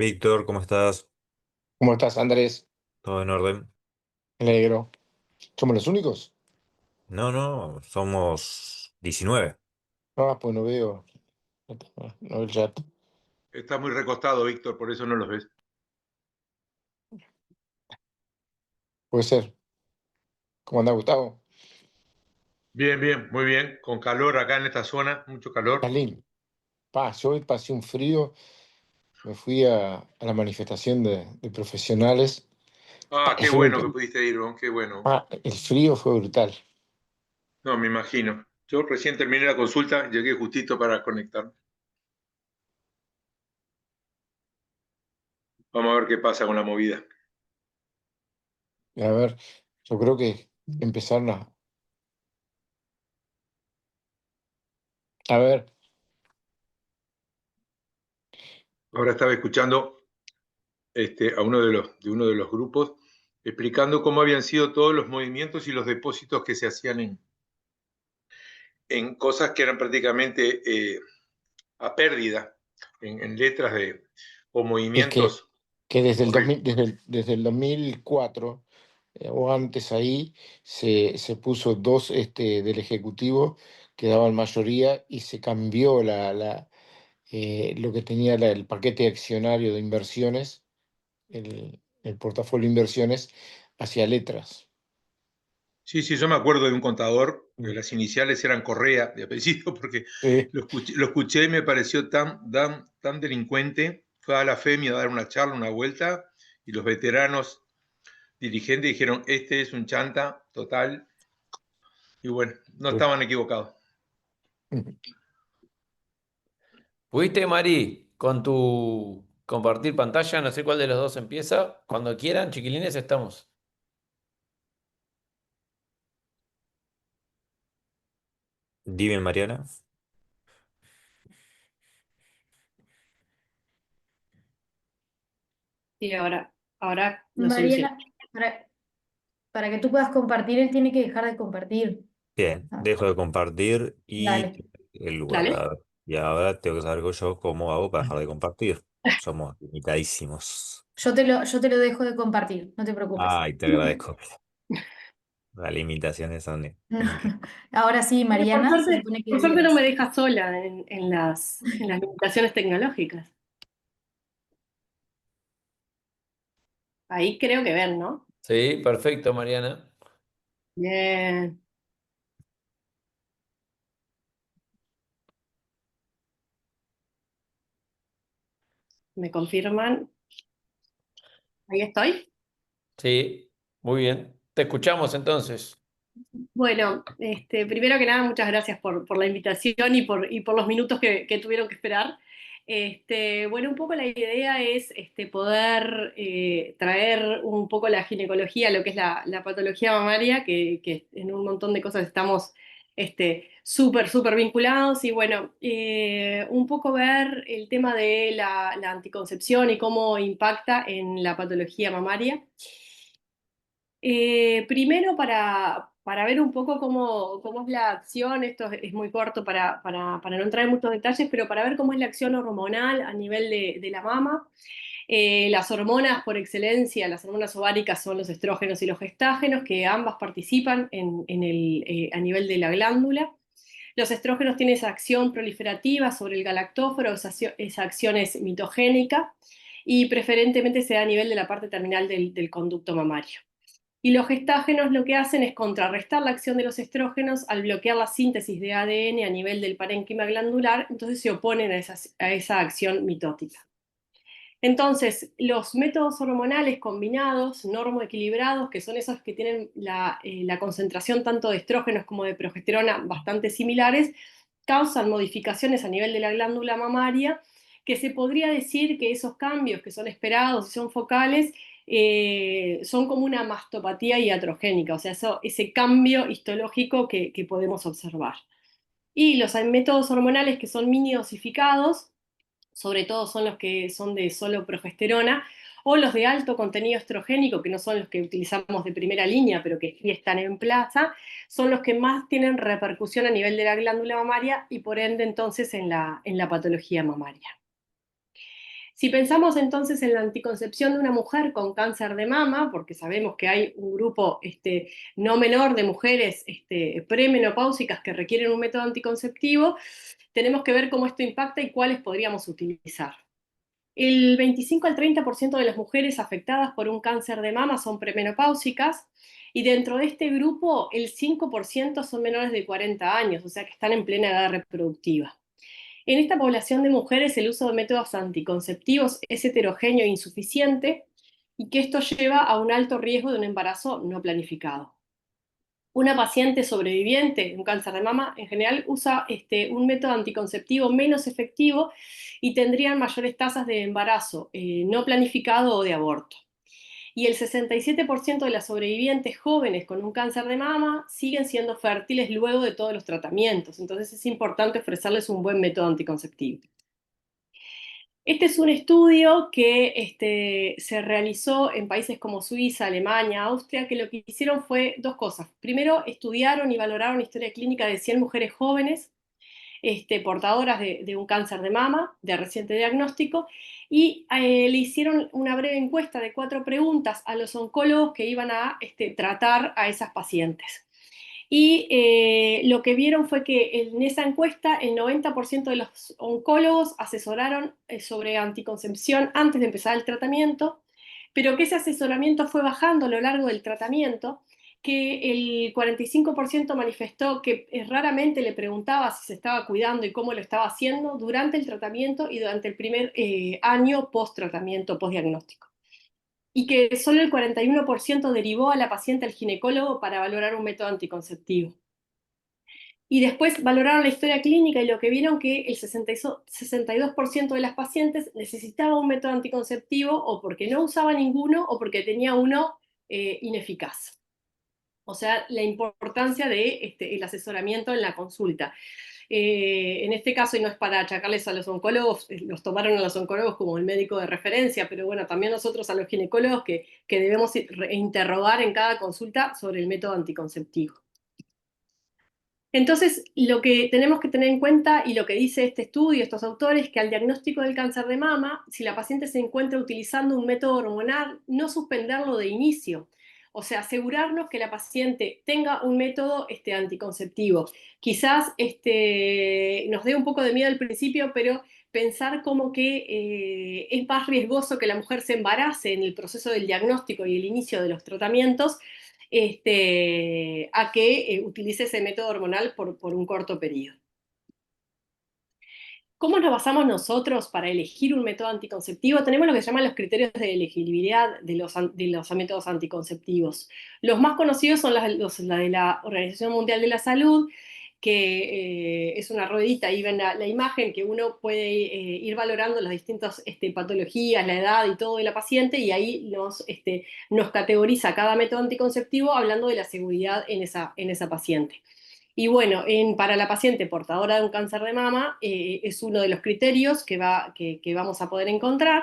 Víctor, ¿cómo estás? ¿Cómo estás, Andrés? ¿Todo en orden? Me alegro. ¿Somos los únicos? No, no, somos 19. Ah, pues no veo. No veo el chat. Está muy recostado, Víctor, por eso no los ves. Puede ser. ¿Cómo anda, Gustavo? Bien, bien, muy bien. Con calor acá en esta zona, mucho calor. Talín. Yo hoy pasé un frío. Me fui a la manifestación de profesionales. Ah, El qué frío, bueno que pudiste ir, ¿no? Qué bueno. el frío fue brutal. No, me imagino. Yo recién terminé la consulta, llegué justito para conectar. Vamos a ver qué pasa con la movida. A ver, yo creo que empezaron a ver, Ahora estaba escuchando a uno de los grupos explicando cómo habían sido todos los movimientos y los depósitos que se hacían en cosas que eran prácticamente a pérdida, en letras o es movimientos. que desde el Correcto. 2000, desde el 2004 o antes ahí se puso dos del Ejecutivo que daban mayoría y se cambió lo que tenía el paquete accionario de inversiones, el portafolio de inversiones, hacia letras. Sí, sí, yo me acuerdo de un contador, que Mm. las iniciales eran Correa de apellido, porque Sí, lo escuché y me pareció tan delincuente. Fue a la FEMI a dar una charla, una vuelta, y los veteranos dirigentes dijeron, este es un chanta total, y bueno, no sí. estaban equivocados. Mm. ¿Pudiste, Mari, con tu compartir pantalla? No sé cuál de los dos empieza. Cuando quieran, chiquilines, estamos. Dime, Mariana. Sí, ahora lo solucioné. Mariana, para que tú puedas compartir, él tiene que dejar de compartir. Bien, Ah, dejo de compartir y dale. el lugar. A Dale. ver, y ahora tengo que saber yo cómo hago para dejar de compartir. Somos limitadísimos. Yo te lo dejo de compartir, no te preocupes. Ay, te agradezco. Las limitaciones son increíbles. Ahora sí, Por Mariana, se suerte, supone que por suerte no me debías. dejas sola en las limitaciones tecnológicas. Ahí creo que ven, ¿no? Sí, perfecto, Mariana. Bien. ¿Me confirman? Ahí estoy. Sí, muy bien. Te escuchamos entonces. Bueno, primero que nada, muchas gracias por la invitación y por los minutos que tuvieron que esperar. Bueno, un poco la idea es poder traer un poco la ginecología, lo que es la patología mamaria, que en un montón de cosas estamos súper, súper vinculados. Y bueno, un poco ver el tema de la anticoncepción y cómo impacta en la patología mamaria. Primero para ver un poco cómo es la acción, esto es muy corto para no entrar en muchos detalles, pero para ver cómo es la acción hormonal a nivel de la mama. Las hormonas por excelencia, las hormonas ováricas son los estrógenos y los gestágenos, que ambas participan a nivel de la glándula. Los estrógenos tienen esa acción proliferativa sobre el galactóforo, esa acción es mitogénica y preferentemente se da a nivel de la parte terminal del conducto mamario. Y los gestágenos lo que hacen es contrarrestar la acción de los estrógenos al bloquear la síntesis de ADN a nivel del parénquima glandular, entonces se oponen a esa acción mitótica. Entonces, los métodos hormonales combinados, normoequilibrados, que son esos que tienen la concentración tanto de estrógenos como de progesterona bastante similares, causan modificaciones a nivel de la glándula mamaria, que se podría decir que esos cambios que son esperados y son focales, son como una mastopatía iatrogénica, o sea, ese cambio histológico que podemos observar. Y los métodos hormonales que son mini dosificados, sobre todo son los que son de solo progesterona, o los de alto contenido estrogénico, que no son los que utilizamos de primera línea, pero que sí están en plaza, son los que más tienen repercusión a nivel de la glándula mamaria y por ende entonces en la patología mamaria. Si pensamos entonces en la anticoncepción de una mujer con cáncer de mama, porque sabemos que hay un grupo no menor de mujeres premenopáusicas que requieren un método anticonceptivo, tenemos que ver cómo esto impacta y cuáles podríamos utilizar. El 25 al 30% de las mujeres afectadas por un cáncer de mama son premenopáusicas y dentro de este grupo el 5% son menores de 40 años, o sea que están en plena edad reproductiva. En esta población de mujeres el uso de métodos anticonceptivos es heterogéneo e insuficiente y que esto lleva a un alto riesgo de un embarazo no planificado. Una paciente sobreviviente de un cáncer de mama en general usa un método anticonceptivo menos efectivo y tendrían mayores tasas de embarazo no planificado o de aborto. Y el 67% de las sobrevivientes jóvenes con un cáncer de mama siguen siendo fértiles luego de todos los tratamientos. Entonces es importante ofrecerles un buen método anticonceptivo. Este es un estudio que se realizó en países como Suiza, Alemania, Austria, que lo que hicieron fue dos cosas. Primero, estudiaron y valoraron la historia clínica de 100 mujeres jóvenes portadoras de un cáncer de mama de reciente diagnóstico y le hicieron una breve encuesta de 4 preguntas a los oncólogos que iban a tratar a esas pacientes. Y lo que vieron fue que en esa encuesta el 90% de los oncólogos asesoraron sobre anticoncepción antes de empezar el tratamiento, pero que ese asesoramiento fue bajando a lo largo del tratamiento, que el 45% manifestó que raramente le preguntaba si se estaba cuidando y cómo lo estaba haciendo durante el tratamiento y durante el primer año post-tratamiento, post-diagnóstico. Y que solo el 41% derivó a la paciente al ginecólogo para valorar un método anticonceptivo. Y después valoraron la historia clínica y lo que vieron que el 62% de las pacientes necesitaba un método anticonceptivo o porque no usaba ninguno o porque tenía uno ineficaz. O sea, la importancia de el asesoramiento en la consulta. En este caso, y no es para achacarles a los oncólogos, los tomaron a los oncólogos como el médico de referencia, pero bueno, también nosotros a los ginecólogos que debemos interrogar en cada consulta sobre el método anticonceptivo. Entonces, lo que tenemos que tener en cuenta y lo que dice este estudio, estos autores, que al diagnóstico del cáncer de mama, si la paciente se encuentra utilizando un método hormonal, no suspenderlo de inicio. O sea, asegurarnos que la paciente tenga un método anticonceptivo. Quizás nos dé un poco de miedo al principio, pero pensar como que es más riesgoso que la mujer se embarace en el proceso del diagnóstico y el inicio de los tratamientos a que utilice ese método hormonal por un corto periodo. ¿Cómo nos basamos nosotros para elegir un método anticonceptivo? Tenemos lo que se llaman los criterios de elegibilidad de los métodos anticonceptivos. Los más conocidos son la de la Organización Mundial de la Salud, que es una ruedita, ahí ven la imagen, que uno puede ir valorando las distintas patologías, la edad y todo de la paciente, y ahí nos categoriza cada método anticonceptivo hablando de la seguridad en esa paciente. Y bueno, para la paciente portadora de un cáncer de mama es uno de los criterios que vamos a poder encontrar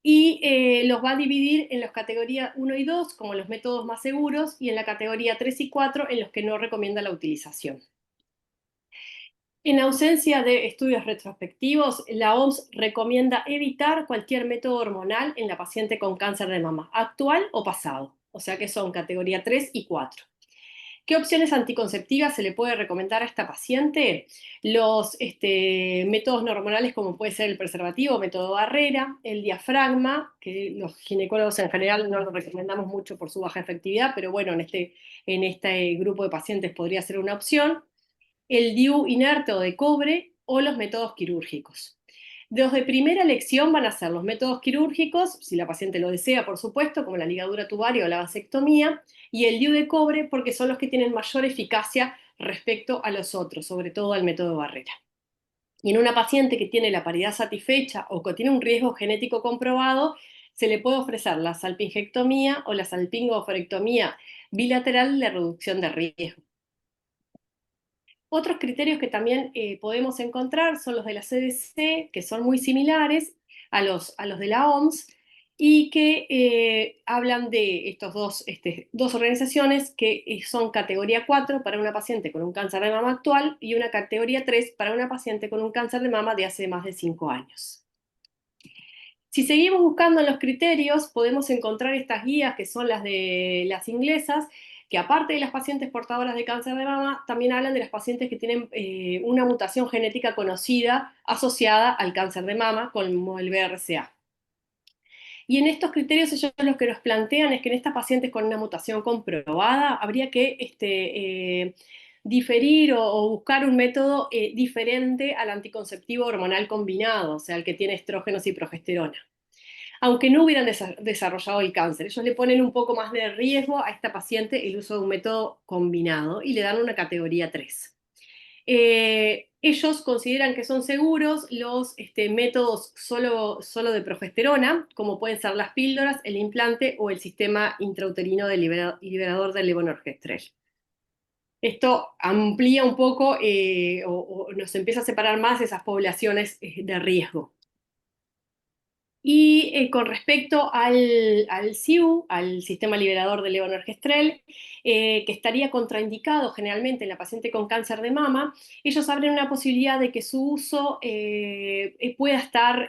y los va a dividir en las categorías 1 y 2 como los métodos más seguros y en la categoría 3 y 4 en los que no recomienda la utilización. En ausencia de estudios retrospectivos, la OMS recomienda evitar cualquier método hormonal en la paciente con cáncer de mama, actual o pasado, o sea que son categoría 3 y 4. ¿Qué opciones anticonceptivas se le puede recomendar a esta paciente? Los métodos no hormonales como puede ser el preservativo, método barrera, el diafragma, que los ginecólogos en general no lo recomendamos mucho por su baja efectividad, pero bueno, en este grupo de pacientes podría ser una opción, el DIU inerte o de cobre o los métodos quirúrgicos. Los de primera elección van a ser los métodos quirúrgicos, si la paciente lo desea, por supuesto, como la ligadura tubaria o la vasectomía, y el DIU de cobre porque son los que tienen mayor eficacia respecto a los otros, sobre todo al método barrera. Y en una paciente que tiene la paridad satisfecha o que tiene un riesgo genético comprobado, se le puede ofrecer la salpingectomía o la salpingoforectomía bilateral de reducción de riesgo. Otros criterios que también podemos encontrar son los de la CDC, que son muy similares a los de la OMS, y que hablan de estas dos organizaciones que son categoría 4 para una paciente con un cáncer de mama actual y una categoría 3 para una paciente con un cáncer de mama de hace más de 5 años. Si seguimos buscando en los criterios, podemos encontrar estas guías que son las de las inglesas, que aparte de las pacientes portadoras de cáncer de mama, también hablan de las pacientes que tienen una mutación genética conocida asociada al cáncer de mama, como el BRCA. Y en estos criterios ellos lo que nos plantean es que en estas pacientes con una mutación comprobada habría que diferir o buscar un método diferente al anticonceptivo hormonal combinado, o sea, el que tiene estrógenos y progesterona, aunque no hubieran desarrollado el cáncer. Ellos le ponen un poco más de riesgo a esta paciente el uso de un método combinado y le dan una categoría 3. Ellos consideran que son seguros los métodos solo de progesterona, como pueden ser las píldoras, el implante o el sistema intrauterino del liberador del levonorgestrel. Esto amplía un poco o nos empieza a separar más esas poblaciones de riesgo. Y con respecto al SIU, al sistema liberador del levonorgestrel, que estaría contraindicado generalmente en la paciente con cáncer de mama, ellos abren una posibilidad de que su uso pueda estar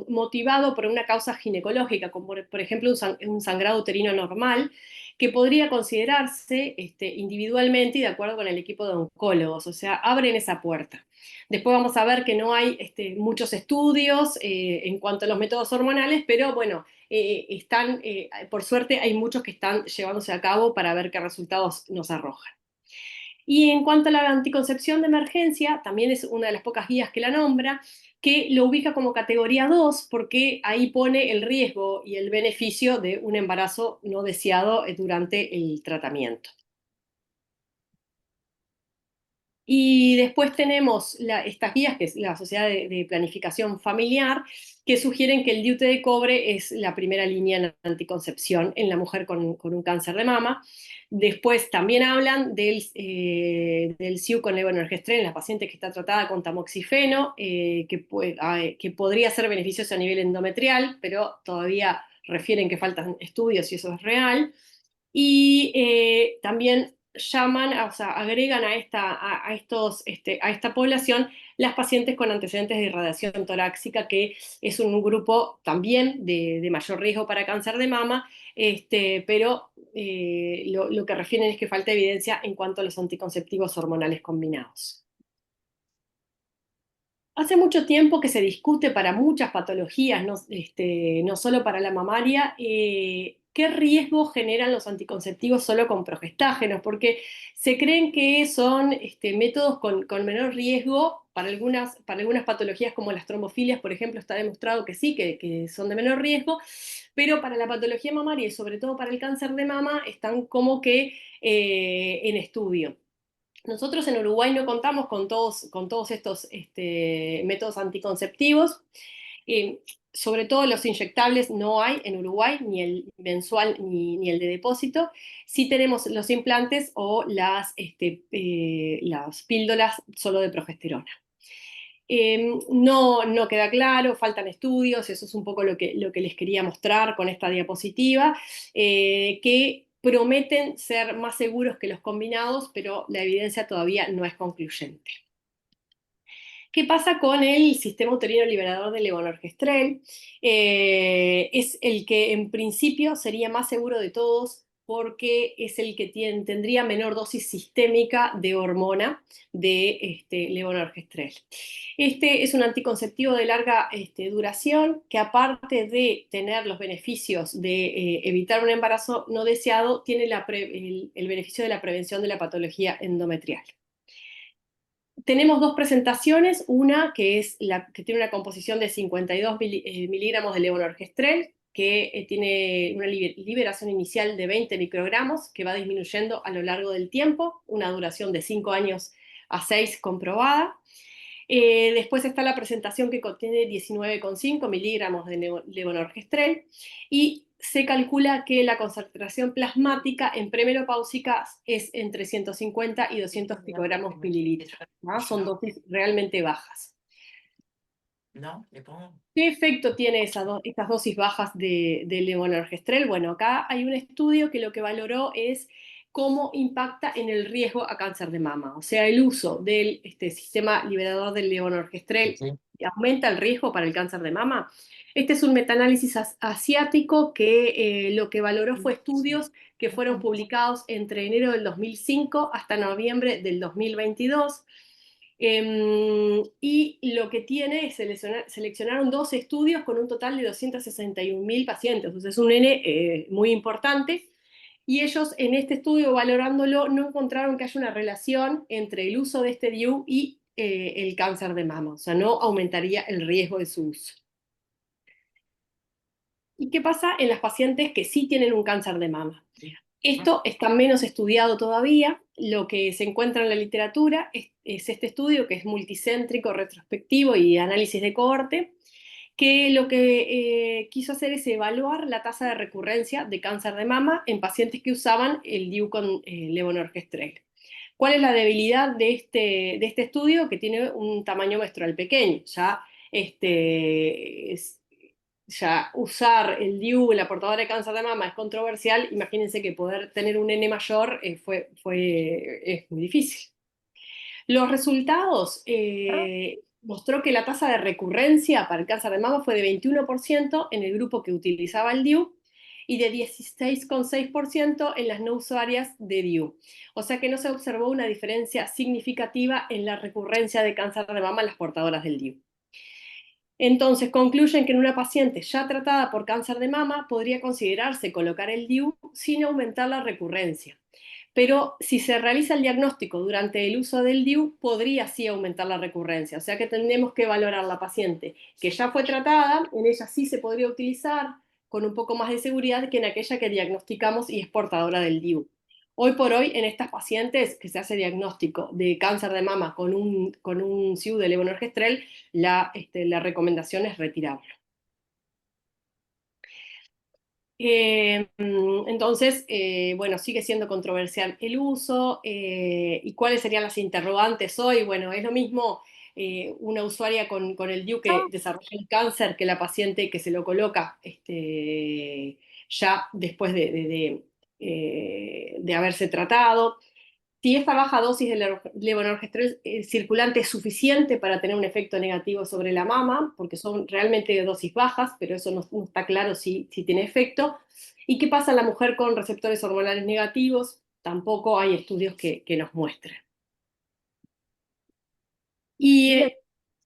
motivado por una causa ginecológica, como por ejemplo un sangrado uterino normal, que podría considerarse individualmente y de acuerdo con el equipo de oncólogos, o sea, abren esa puerta. Después vamos a ver que no hay muchos estudios en cuanto a los métodos hormonales, pero bueno, por suerte hay muchos que están llevándose a cabo para ver qué resultados nos arrojan. Y en cuanto a la anticoncepción de emergencia, también es una de las pocas guías que la nombra, que lo ubica como categoría 2 porque ahí pone el riesgo y el beneficio de un embarazo no deseado durante el tratamiento. Y después tenemos estas guías, que es la Sociedad de Planificación Familiar, que sugieren que el DIU de cobre es la primera línea en anticoncepción en la mujer con un cáncer de mama. Después también hablan del SIU con levonorgestrel en la paciente que está tratada con tamoxifeno, que podría ser beneficioso a nivel endometrial, pero todavía refieren que faltan estudios y eso es real. Y también llaman, o sea, agregan a esta población las pacientes con antecedentes de irradiación torácica, que es un grupo también de mayor riesgo para cáncer de mama, pero lo que refieren es que falta evidencia en cuanto a los anticonceptivos hormonales combinados. Hace mucho tiempo que se discute para muchas patologías, no solo para la mamaria, qué riesgo generan los anticonceptivos solo con progestágenos, porque se creen que son métodos con menor riesgo para algunas patologías como las trombofilias, por ejemplo, está demostrado que sí, que son de menor riesgo, pero para la patología mamaria y sobre todo para el cáncer de mama están como que en estudio. Nosotros en Uruguay no contamos con todos estos métodos anticonceptivos. Sobre todo los inyectables no hay en Uruguay, ni el mensual ni el de depósito. Sí tenemos los implantes o las píldoras solo de progesterona. No queda claro, faltan estudios, eso es un poco lo que les quería mostrar con esta diapositiva, que prometen ser más seguros que los combinados, pero la evidencia todavía no es concluyente. ¿Qué pasa con el sistema uterino liberador del levonorgestrel? Es el que en principio sería más seguro de todos porque es el que tendría menor dosis sistémica de hormona de levonorgestrel. Este es un anticonceptivo de larga duración que aparte de tener los beneficios de evitar un embarazo no deseado, tiene el beneficio de la prevención de la patología endometrial. Tenemos dos presentaciones, una que es que tiene una composición de 52 miligramos de levonorgestrel, que tiene una liberación inicial de 20 microgramos, que va disminuyendo a lo largo del tiempo, una duración de 5 años a 6 comprobada. Después está la presentación que contiene 19,5 miligramos de levonorgestrel y se calcula que la concentración plasmática en premenopáusica es entre 150 y 200 picogramos mililitros, ¿no? Son dosis realmente bajas. ¿Qué efecto tiene estas dosis bajas de levonorgestrel? Bueno, acá hay un estudio que lo que valoró es cómo impacta en el riesgo a cáncer de mama. O sea, el uso del sistema liberador del levonorgestrel aumenta el riesgo para el cáncer de mama. Este es un metaanálisis asiático que lo que valoró fue estudios que fueron publicados entre enero del 2005 hasta noviembre del 2022. Y lo que tiene es seleccionaron 12 estudios con un total de 261.000 pacientes, entonces es un N muy importante. Y ellos en este estudio, valorándolo, no encontraron que haya una relación entre el uso de este DIU y el cáncer de mama, o sea, no aumentaría el riesgo de su uso. ¿Y qué pasa en las pacientes que sí tienen un cáncer de mama? Esto está menos estudiado todavía. Lo que se encuentra en la literatura es este estudio que es multicéntrico, retrospectivo y análisis de cohorte, que lo que quiso hacer es evaluar la tasa de recurrencia de cáncer de mama en pacientes que usaban el DIU con levonorgestrel. ¿Cuál es la debilidad de este estudio? Que tiene un tamaño menstrual pequeño. Ya usar el DIU en la portadora de cáncer de mama es controversial. Imagínense que poder tener un N mayor es muy difícil. Los resultados mostró que la tasa de recurrencia para el cáncer de mama fue de 21% en el grupo que utilizaba el DIU y de 16,6% en las no usuarias de DIU. O sea que no se observó una diferencia significativa en la recurrencia de cáncer de mama en las portadoras del DIU. Entonces concluyen que en una paciente ya tratada por cáncer de mama podría considerarse colocar el DIU sin aumentar la recurrencia. Pero si se realiza el diagnóstico durante el uso del DIU, podría sí aumentar la recurrencia. O sea que tendremos que valorar la paciente que ya fue tratada, en ella sí se podría utilizar con un poco más de seguridad que en aquella que diagnosticamos y es portadora del DIU. Hoy por hoy, en estas pacientes que se hace diagnóstico de cáncer de mama con un CIU de levonorgestrel, la recomendación es retirarlo. Entonces, bueno, sigue siendo controversial el uso. ¿Y cuáles serían las interrogantes hoy? Bueno, es lo mismo una usuaria con el DIU que desarrolla el cáncer que la paciente que se lo coloca ya después de haberse tratado. Si esta baja dosis de levonorgestrel circulante es suficiente para tener un efecto negativo sobre la mama, porque son realmente de dosis bajas, pero eso no está claro si tiene efecto. ¿Y qué pasa en la mujer con receptores hormonales negativos? Tampoco hay estudios que nos muestren. Y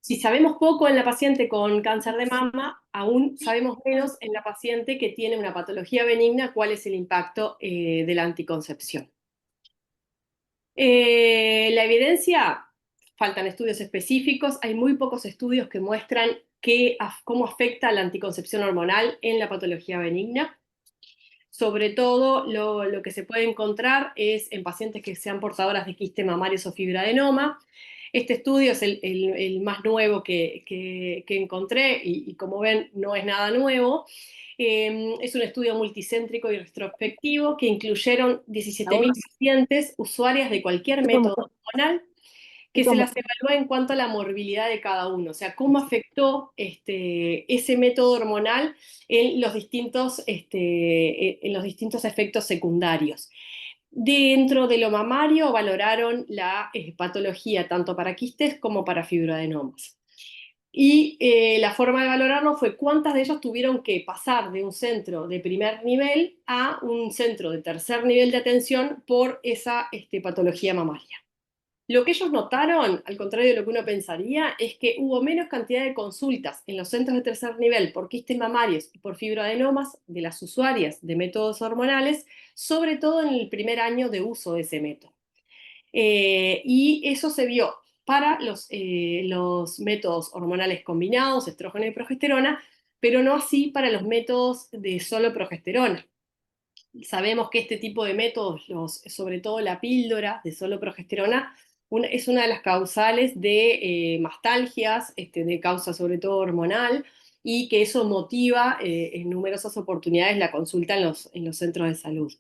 si sabemos poco en la paciente con cáncer de mama, aún sabemos menos en la paciente que tiene una patología benigna, cuál es el impacto de la anticoncepción. La evidencia, faltan estudios específicos, hay muy pocos estudios que muestran cómo afecta la anticoncepción hormonal en la patología benigna. Sobre todo lo que se puede encontrar es en pacientes que sean portadoras de quiste mamarios o fibroadenoma. Este estudio es el más nuevo que encontré y como ven no es nada nuevo. Es un estudio multicéntrico y retrospectivo que incluyeron 17.000 pacientes usuarias de cualquier método hormonal que se las evaluó en cuanto a la morbilidad de cada uno, o sea, cómo afectó ese método hormonal en los distintos efectos secundarios. Dentro de lo mamario valoraron la patología tanto para quistes como para fibroadenomas. Y la forma de valorarlo fue cuántas de ellos tuvieron que pasar de un centro de primer nivel a un centro de tercer nivel de atención por esa patología mamaria. Lo que ellos notaron, al contrario de lo que uno pensaría, es que hubo menos cantidad de consultas en los centros de tercer nivel por quistes mamarios y por fibroadenomas de las usuarias de métodos hormonales, sobre todo en el primer año de uso de ese método. Y eso se vio para los métodos hormonales combinados, estrógeno y progesterona, pero no así para los métodos de solo progesterona. Sabemos que este tipo de métodos, sobre todo la píldora de solo progesterona, es una de las causales de mastalgias, de causa sobre todo hormonal, y que eso motiva en numerosas oportunidades la consulta en los centros de salud.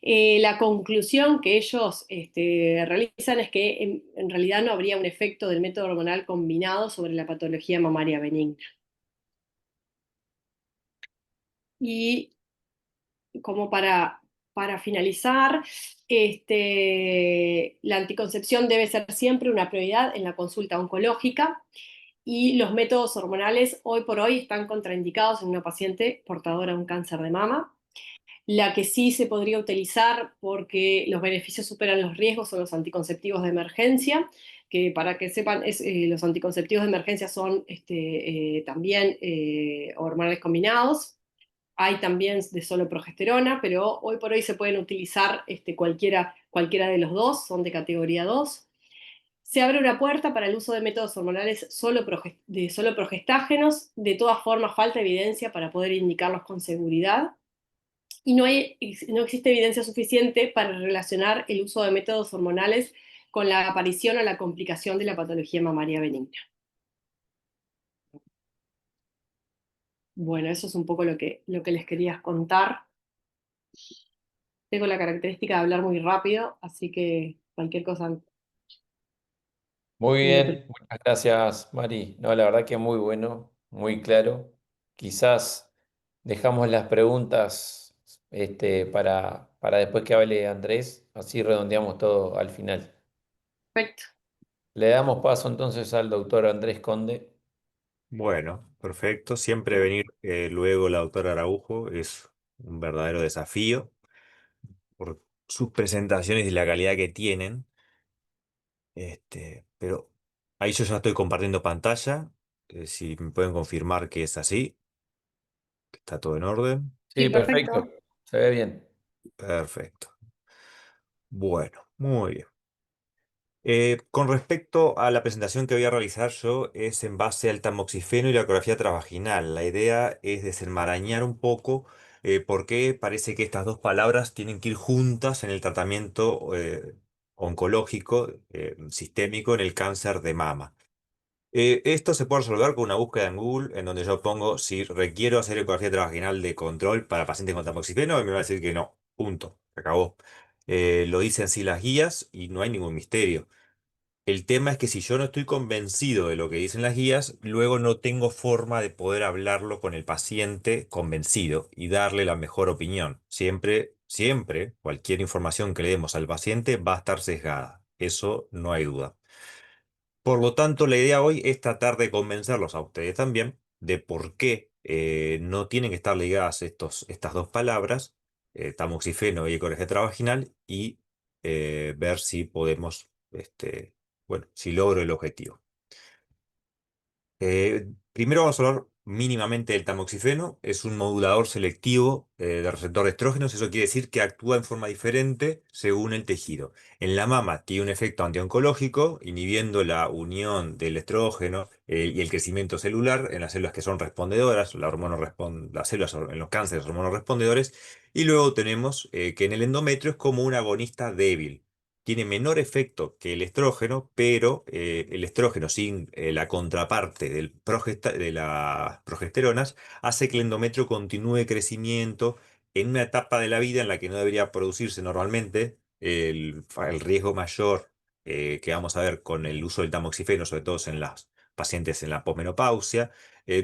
La conclusión que ellos realizan es que en realidad no habría un efecto del método hormonal combinado sobre la patología mamaria benigna. Y como para finalizar, la anticoncepción debe ser siempre una prioridad en la consulta oncológica y los métodos hormonales hoy por hoy están contraindicados en una paciente portadora de un cáncer de mama. La que sí se podría utilizar porque los beneficios superan los riesgos son los anticonceptivos de emergencia, que para que sepan, los anticonceptivos de emergencia son también hormonales combinados. Hay también de solo progesterona, pero hoy por hoy se pueden utilizar cualquiera de los dos, son de categoría 2. Se abre una puerta para el uso de métodos hormonales de solo progestágenos. De todas formas, falta evidencia para poder indicarlos con seguridad. Y no existe evidencia suficiente para relacionar el uso de métodos hormonales con la aparición o la complicación de la patología mamaria benigna. Bueno, eso es un poco lo que les quería contar. Tengo la característica de hablar muy rápido, así que cualquier cosa Muy me bien, muchas gracias, Mari. No, la verdad que muy bueno, muy claro. Quizás dejamos las preguntas para después que hable Andrés, así redondeamos todo al final. perfecto. Le damos paso entonces al doctor Andrés Conde. Bueno, perfecto. Siempre venir luego la doctora Araujo es un verdadero desafío por sus presentaciones y la calidad que tienen. Pero ahí yo ya estoy compartiendo pantalla. Si me pueden confirmar que es así, que está todo en orden. Sí, Sí, perfecto, perfecto. se ve bien. Perfecto. Bueno, muy bien. Con respecto a la presentación que voy a realizar yo, es en base al tamoxifeno y la ecografía transvaginal. La idea es desenmarañar un poco por qué parece que estas dos palabras tienen que ir juntas en el tratamiento oncológico sistémico en el cáncer de mama. Esto se puede resolver con una búsqueda en Google en donde yo pongo si requiero hacer ecografía transvaginal de control para pacientes con tamoxifeno y me va a decir que no. Punto. Se acabó. Lo dicen así las guías y no hay ningún misterio. El tema es que si yo no estoy convencido de lo que dicen las guías, luego no tengo forma de poder hablarlo con el paciente convencido y darle la mejor opinión. Siempre, siempre, cualquier información que le demos al paciente va a estar sesgada. Eso no hay duda. Por lo tanto, la idea hoy es tratar de convencerlos a ustedes también de por qué no tienen que estar ligadas estas dos palabras, tamoxifeno y ecografía transvaginal, y ver si podemos, bueno, si logro el objetivo. Primero vamos a hablar mínimamente del tamoxifeno. Es un modulador selectivo de receptor de estrógenos. Eso quiere decir que actúa en forma diferente según el tejido. En la mama tiene un efecto antioncológico, inhibiendo la unión del estrógeno y el crecimiento celular en las células que son respondedoras. Las células en los cánceres son hormonorespondedores. Y luego tenemos que en el endometrio es como un agonista débil. Tiene menor efecto que el estrógeno, pero el estrógeno sin la contraparte de las progesteronas hace que el endometrio continúe crecimiento en una etapa de la vida en la que no debería producirse normalmente. El riesgo mayor que vamos a ver con el uso del tamoxifeno, sobre todo en las pacientes en la posmenopausia,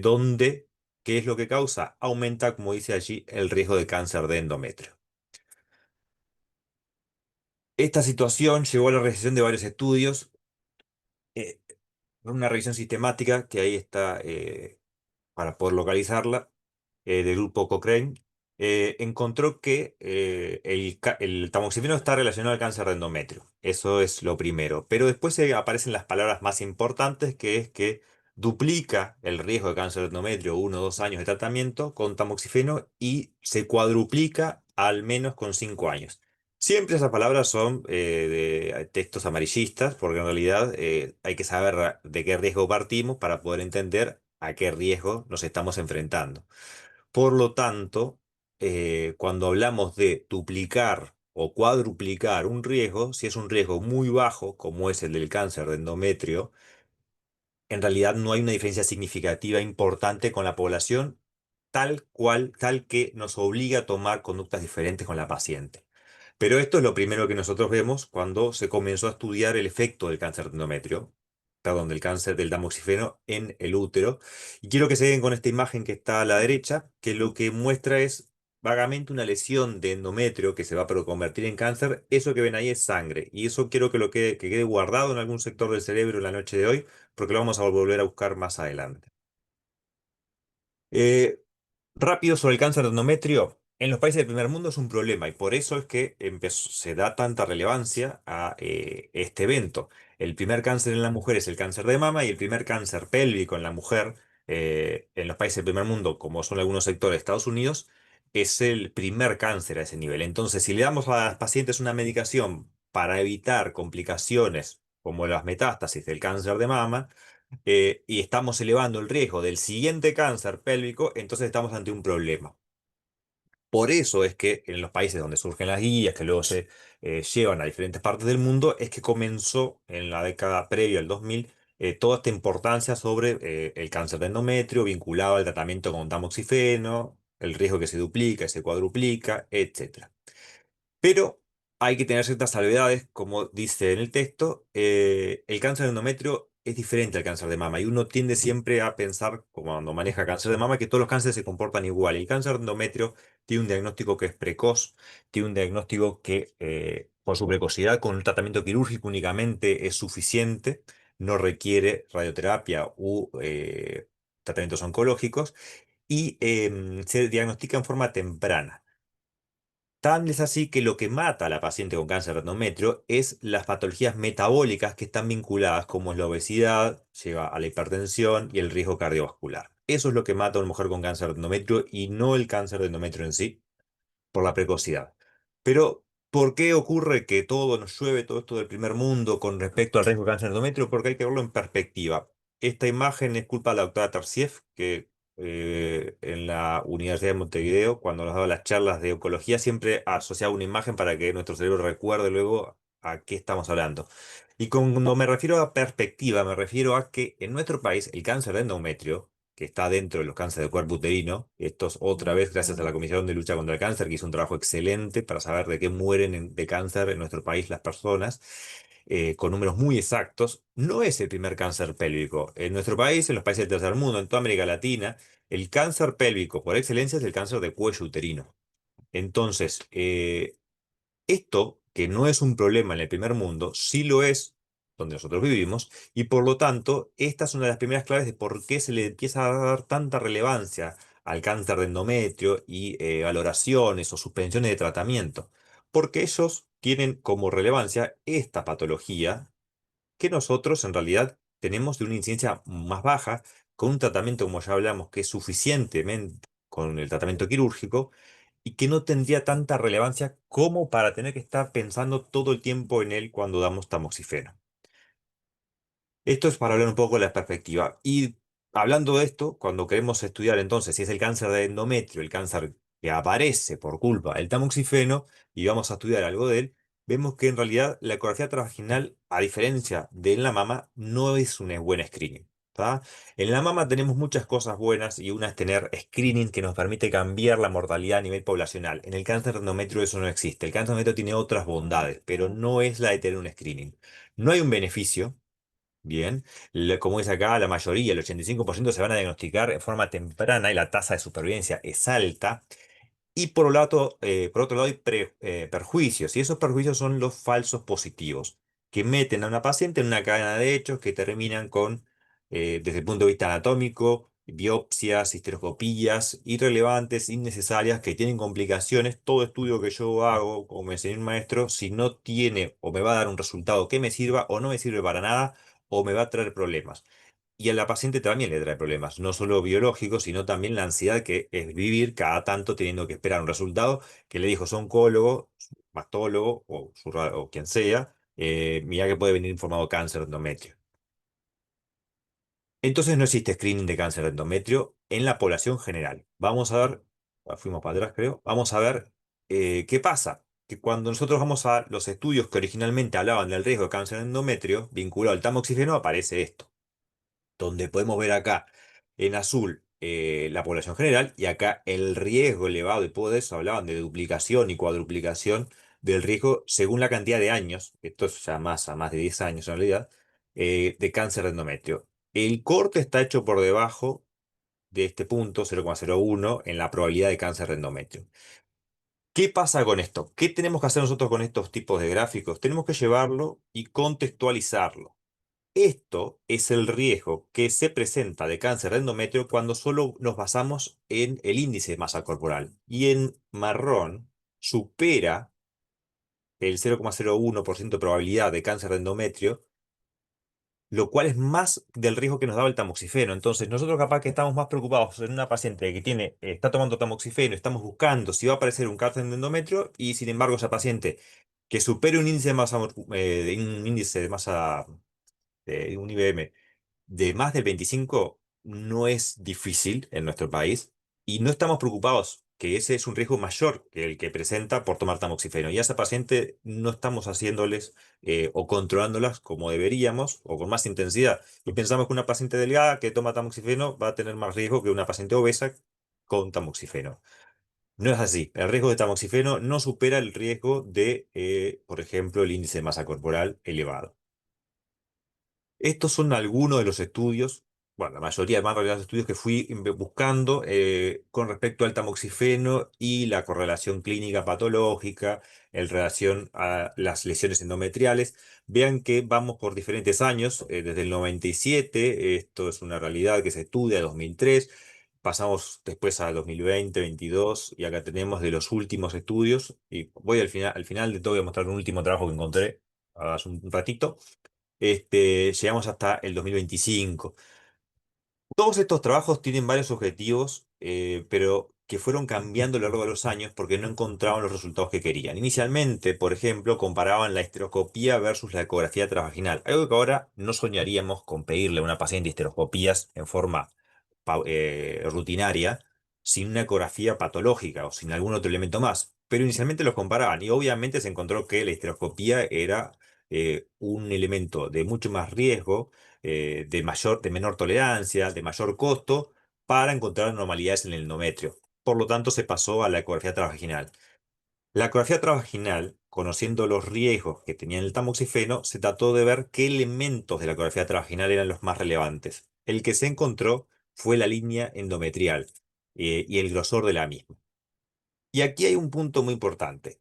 donde, ¿qué es lo que causa? Aumenta, como dice allí, el riesgo de cáncer de endometrio. Esta situación llevó a la realización de varios estudios, eh, una revisión sistemática que ahí está para poder localizarla, del grupo Cochrane, encontró que el tamoxifeno está relacionado al cáncer de endometrio. Eso es lo primero. Pero después aparecen las palabras más importantes, que es que duplica el riesgo de cáncer de endometrio 1 o 2 años de tratamiento con tamoxifeno y se cuadruplica al menos con 5 años. Siempre esas palabras son de textos amarillistas, porque en realidad hay que saber de qué riesgo partimos para poder entender a qué riesgo nos estamos enfrentando. Por lo tanto, cuando hablamos de duplicar o cuadruplicar un riesgo, si es un riesgo muy bajo, como es el del cáncer de endometrio, en realidad no hay una diferencia significativa importante con la población, tal que nos obliga a tomar conductas diferentes con la paciente. Pero esto es lo primero que nosotros vemos cuando se comenzó a estudiar el efecto del cáncer de endometrio, perdón, del cáncer del tamoxifeno en el útero. Y quiero que se den con esta imagen que está a la derecha, que lo que muestra es vagamente una lesión de endometrio que se va a convertir en cáncer. Eso que ven ahí es sangre. Y eso quiero que quede guardado en algún sector del cerebro en la noche de hoy, porque lo vamos a volver a buscar más adelante. Eh, Rápido sobre el cáncer de endometrio. En los países del primer mundo es un problema y por eso es que se da tanta relevancia a este evento. El primer cáncer en la mujer es el cáncer de mama y el primer cáncer pélvico en la mujer en los países del primer mundo, como son algunos sectores de Estados Unidos, es el primer cáncer a ese nivel. Entonces, si le damos a las pacientes una medicación para evitar complicaciones como las metástasis del cáncer de mama, y estamos elevando el riesgo del siguiente cáncer pélvico, entonces estamos ante un problema. Por eso es que en los países donde surgen las guías, que luego se llevan a diferentes partes del mundo, es que comenzó en la década previa al 2000 toda esta importancia sobre el cáncer de endometrio vinculado al tratamiento con tamoxifeno, el riesgo que se duplica, se cuadruplica, etcétera. Pero hay que tener ciertas salvedades, como dice en el texto, el cáncer de endometrio es diferente al cáncer de mama y uno tiende siempre a pensar, como cuando maneja cáncer de mama, que todos los cánceres se comportan igual. El cáncer de endometrio tiene un diagnóstico que es precoz, tiene un diagnóstico que por su precocidad con un tratamiento quirúrgico únicamente es suficiente, no requiere radioterapia u tratamientos oncológicos y se diagnostica en forma temprana. Tan es así que lo que mata a la paciente con cáncer de endometrio es las patologías metabólicas que están vinculadas, como es la obesidad, lleva a la hipertensión y el riesgo cardiovascular. Eso es lo que mata a una mujer con cáncer de endometrio y no el cáncer de endometrio en sí por la precocidad. Pero, ¿por qué ocurre que todo nos llueve, todo esto del primer mundo con respecto al riesgo de cáncer endometrio? Porque hay que verlo en perspectiva. Esta imagen es culpa de la doctora Tarsieff, que en la Universidad de Montevideo, cuando nos daba las charlas de oncología, siempre asociaba una imagen para que nuestro cerebro recuerde luego a qué estamos hablando. Y cuando me refiero a perspectiva, me refiero a que en nuestro país el cáncer de endometrio que está dentro de los cánceres de cuerpo uterino. Esto es otra vez gracias a la Comisión de Lucha contra el Cáncer, que hizo un trabajo excelente para saber de qué mueren de cáncer en nuestro país las personas, con números muy exactos. No es el primer cáncer pélvico. En nuestro país, en los países del tercer mundo, en toda América Latina, el cáncer pélvico por excelencia es el cáncer de cuello uterino. Entonces, esto, que no es un problema en el primer mundo, sí lo es donde nosotros vivimos, y por lo tanto, esta es una de las primeras claves de por qué se le empieza a dar tanta relevancia al cáncer de endometrio y valoraciones o suspensiones de tratamiento, porque ellos tienen como relevancia esta patología que nosotros en realidad tenemos de una incidencia más baja, con un tratamiento, como ya hablamos, que es suficientemente con el tratamiento quirúrgico y que no tendría tanta relevancia como para tener que estar pensando todo el tiempo en él cuando damos tamoxifeno. Esto es para hablar un poco de la perspectiva. Y hablando de esto, cuando queremos estudiar entonces si es el cáncer de endometrio, el cáncer que aparece por culpa del tamoxifeno, y vamos a estudiar algo de él, vemos que en realidad la ecografía transvaginal, a diferencia de en la mama, no es un buen screening. ¿Tá? En la mama tenemos muchas cosas buenas y una es tener screening que nos permite cambiar la mortalidad a nivel poblacional. En el cáncer de endometrio eso no existe. El cáncer de endometrio tiene otras bondades, pero no es la de tener un screening. No hay un beneficio. Bien, como dice acá, la mayoría, el 85% se van a diagnosticar en forma temprana y la tasa de supervivencia es alta. Y por otro lado hay perjuicios, y esos perjuicios son los falsos positivos, que meten a una paciente en una cadena de hechos que terminan con, desde el punto de vista anatómico, biopsias, histeroscopías irrelevantes, innecesarias, que tienen complicaciones. Todo estudio que yo hago, como me enseñó un maestro, si no tiene o me va a dar un resultado que me sirva o no me sirve para nada, o me va a traer problemas. Y a la paciente también le trae problemas, no solo biológicos, sino también la ansiedad que es vivir cada tanto teniendo que esperar un resultado que le dijo su oncólogo, su mastólogo o quien sea, mira que puede venir informado cáncer de endometrio. Entonces no existe screening de cáncer de endometrio en la población general. Vamos a ver, fuimos para atrás creo, vamos a ver qué pasa. Que cuando nosotros vamos a los estudios que originalmente hablaban del riesgo de cáncer de endometrio vinculado al tamoxifeno, aparece esto donde podemos ver acá en azul la población general y acá el riesgo elevado, y todo eso hablaban de duplicación y cuadruplicación del riesgo según la cantidad de años, esto es ya más a más de 10 años en realidad, de cáncer de endometrio. El corte está hecho por debajo de este punto, 0,01, en la probabilidad de cáncer de endometrio. ¿Qué pasa con esto? ¿Qué tenemos que hacer nosotros con estos tipos de gráficos? Tenemos que llevarlo y contextualizarlo. Esto es el riesgo que se presenta de cáncer de endometrio cuando solo nos basamos en el índice de masa corporal. Y en marrón supera el 0,01% de probabilidad de cáncer de endometrio, lo cual es más del riesgo que nos daba el tamoxifeno. Entonces, nosotros capaz que estamos más preocupados en una paciente que está tomando tamoxifeno, estamos buscando si va a aparecer un cáncer de endometrio, y sin embargo esa paciente que supere un índice de masa, un índice de masa, un IBM de más del 25 no es difícil en nuestro país, y no estamos preocupados que ese es un riesgo mayor que el que presenta por tomar tamoxifeno. Y a esa paciente no estamos haciéndoles o controlándolas como deberíamos o con más intensidad. Y pensamos que una paciente delgada que toma tamoxifeno va a tener más riesgo que una paciente obesa con tamoxifeno. No es así. El riesgo de tamoxifeno no supera el riesgo de, por ejemplo, el índice de masa corporal elevado. Estos son algunos de los estudios, bueno, la mayoría, más realidad, de los estudios que fui buscando con respecto al tamoxifeno y la correlación clínica patológica en relación a las lesiones endometriales. Vean que vamos por diferentes años, desde el 97, esto es una realidad que se estudia, 2003, pasamos después a 2020, 22, y acá tenemos de los últimos estudios, y voy al final de todo voy a mostrar un último trabajo que encontré hace un ratito. Llegamos hasta el 2025. Todos estos trabajos tienen varios objetivos, pero que fueron cambiando a lo largo de los años porque no encontraban los resultados que querían. Inicialmente, por ejemplo, comparaban la histeroscopía versus la ecografía transvaginal, algo que ahora no soñaríamos con pedirle a una paciente histeroscopías en forma rutinaria, sin una ecografía patológica o sin algún otro elemento más. Pero inicialmente los comparaban y obviamente se encontró que la histeroscopía era un elemento de mucho más riesgo, de menor tolerancia, de mayor costo para encontrar anormalidades en el endometrio. Por lo tanto, se pasó a la ecografía transvaginal. La ecografía transvaginal, conociendo los riesgos que tenía el tamoxifeno, se trató de ver qué elementos de la ecografía transvaginal eran los más relevantes. El que se encontró fue la línea endometrial y el grosor de la misma. Y aquí hay un punto muy importante.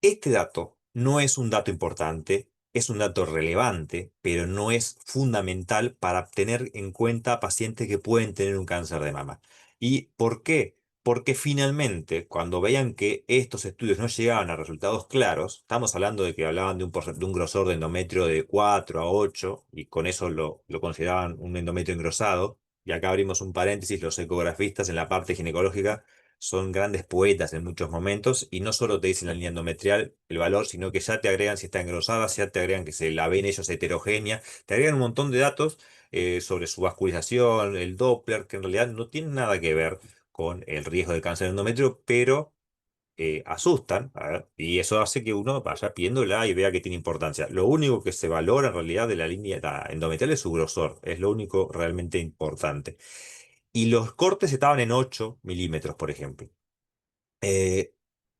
Este dato no es un dato importante, es un dato relevante, pero no es fundamental para tener en cuenta pacientes que pueden tener un cáncer de mama. ¿Y por qué? Porque finalmente, cuando veían que estos estudios no llegaban a resultados claros, estamos hablando de que hablaban de un grosor de endometrio de 4 a 8, y con eso lo consideraban un endometrio engrosado. Y acá abrimos un paréntesis: los ecografistas en la parte ginecológica son grandes poetas en muchos momentos, y no solo te dicen la línea endometrial, el valor, sino que ya te agregan si está engrosada, ya te agregan que se la ven ellos heterogénea, te agregan un montón de datos sobre su vascularización, el Doppler, que en realidad no tienen nada que ver con el riesgo de cáncer de endometrio, pero asustan, a ver, y eso hace que uno vaya pidiéndola y vea que tiene importancia. Lo único que se valora en realidad de la línea endometrial es su grosor, es lo único realmente importante. Y los cortes estaban en 8 milímetros, por ejemplo. Eh,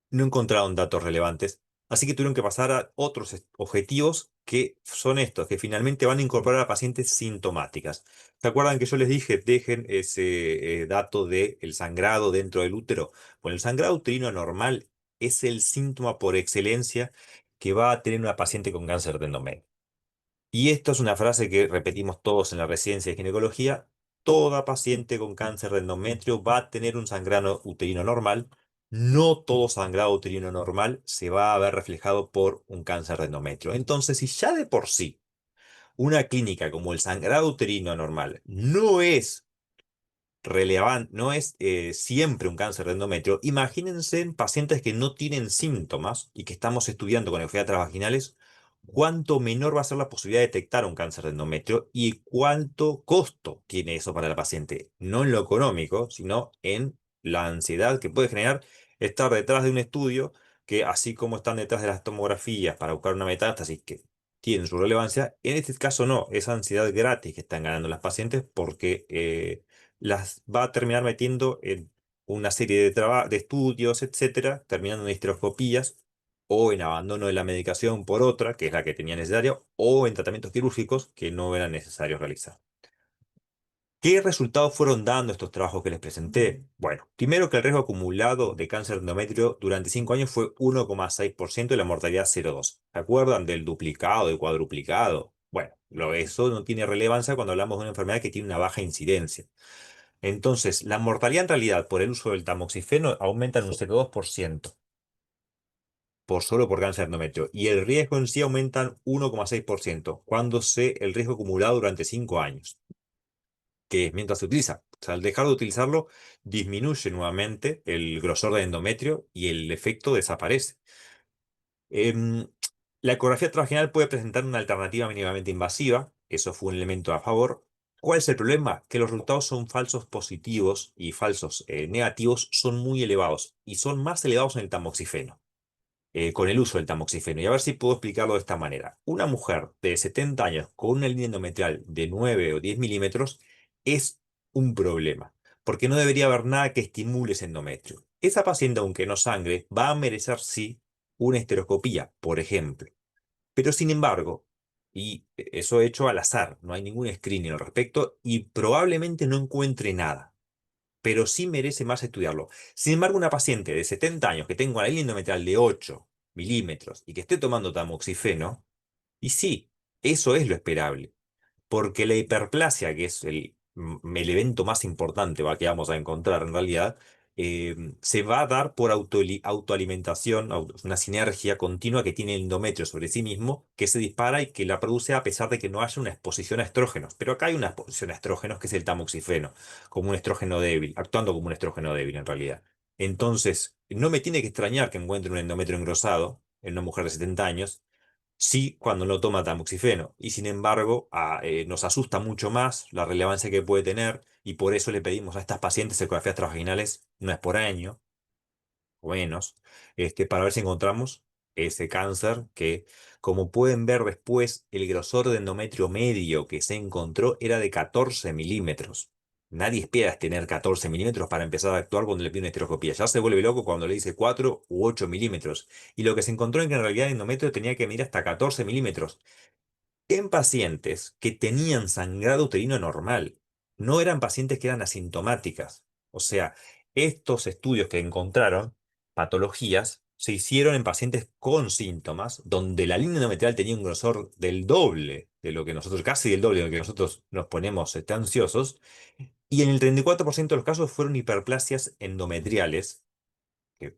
no encontraron datos relevantes, así que tuvieron que pasar a otros objetivos, que son estos, que finalmente van a incorporar a pacientes sintomáticas. ¿Se acuerdan que yo les dije, dejen ese dato del sangrado dentro del útero? Bueno, el sangrado uterino anormal es el síntoma por excelencia que va a tener una paciente con cáncer de endometrio. Y esto es una frase que repetimos todos en la residencia de ginecología: toda paciente con cáncer de endometrio va a tener un sangrado uterino normal. No todo sangrado uterino normal se va a ver reflejado por un cáncer de endometrio. Entonces, si ya de por sí una clínica como el sangrado uterino normal no es relevante, no es siempre un cáncer de endometrio, imagínense en pacientes que no tienen síntomas y que estamos estudiando con enfermedades transvaginales, cuánto menor va a ser la posibilidad de detectar un cáncer de endometrio y cuánto costo tiene eso para la paciente, no en lo económico, sino en la ansiedad que puede generar estar detrás de un estudio que, así como están detrás de las tomografías para buscar una metástasis que tienen su relevancia, en este caso no, es ansiedad gratis que están ganando las pacientes porque las va a terminar metiendo en una serie de estudios, etcétera, terminando en histeroscopías o en abandono de la medicación por otra, que es la que tenía necesaria, o en tratamientos quirúrgicos que no eran necesarios realizar. ¿Qué resultados fueron dando estos trabajos que les presenté? Bueno, primero que el riesgo acumulado de cáncer de endometrio durante 5 años fue 1,6% y la mortalidad 0,2. ¿Se acuerdan del duplicado, del cuadruplicado? Bueno, eso no tiene relevancia cuando hablamos de una enfermedad que tiene una baja incidencia. Entonces, la mortalidad en realidad por el uso del tamoxifeno aumenta en un 0,2% solo por cáncer de endometrio y el riesgo en sí aumenta en 1,6% cuando el riesgo acumulado durante 5 años, que es mientras se utiliza. O sea, al dejar de utilizarlo, disminuye nuevamente el grosor del endometrio y el efecto desaparece. Em, la ecografía transvaginal puede presentar una alternativa mínimamente invasiva, eso fue un elemento a favor. ¿Cuál es el problema? Que los resultados son falsos positivos y falsos negativos son muy elevados y son más elevados en el tamoxifeno, con el uso del tamoxifeno. Y a ver si puedo explicarlo de esta manera. Una mujer de 70 años con una línea endometrial de 9 o 10 milímetros es un problema, porque no debería haber nada que estimule ese endometrio. Esa paciente, aunque no sangre, va a merecer sí una esteroscopía, por ejemplo. Pero sin embargo, y eso hecho al azar, no hay ningún screening al respecto y probablemente no encuentre nada, pero sí merece más estudiarlo. Sin embargo, una paciente de 70 años que tenga una línea endometrial de 8 milímetros y que esté tomando tamoxifeno, y sí, eso es lo esperable, porque la hiperplasia, que es el evento más importante que vamos a encontrar en realidad, se va a dar por autoalimentación, una sinergia continua que tiene el endometrio sobre sí mismo, que se dispara y que la produce a pesar de que no haya una exposición a estrógenos. Pero acá hay una exposición a estrógenos que es el tamoxifeno, como un estrógeno débil, actuando como un estrógeno débil en realidad. Entonces, no me tiene que extrañar que encuentre un endometrio engrosado en una mujer de 70 años, sí cuando no toma tamoxifeno. Y sin embargo, nos asusta mucho más la relevancia que puede tener y por eso le pedimos a estas pacientes ecografías transvaginales una vez por año o menos, para ver si encontramos ese cáncer que, como pueden ver después, el grosor de endometrio medio que se encontró era de 14 milímetros. Nadie espera tener 14 milímetros para empezar a actuar cuando le pide una estereoscopía. Ya se vuelve loco cuando le dice 4 u 8 milímetros. Y lo que se encontró es que en realidad el endometrio tenía que medir hasta 14 milímetros en pacientes que tenían sangrado uterino normal. No eran pacientes que eran asintomáticas. O sea, estos estudios que encontraron, patologías, se hicieron en pacientes con síntomas, donde la línea endometrial tenía un grosor del doble de lo que nosotros, casi del doble de lo que nosotros nos ponemos ansiosos, y en el 34% de los casos fueron hiperplasias endometriales, que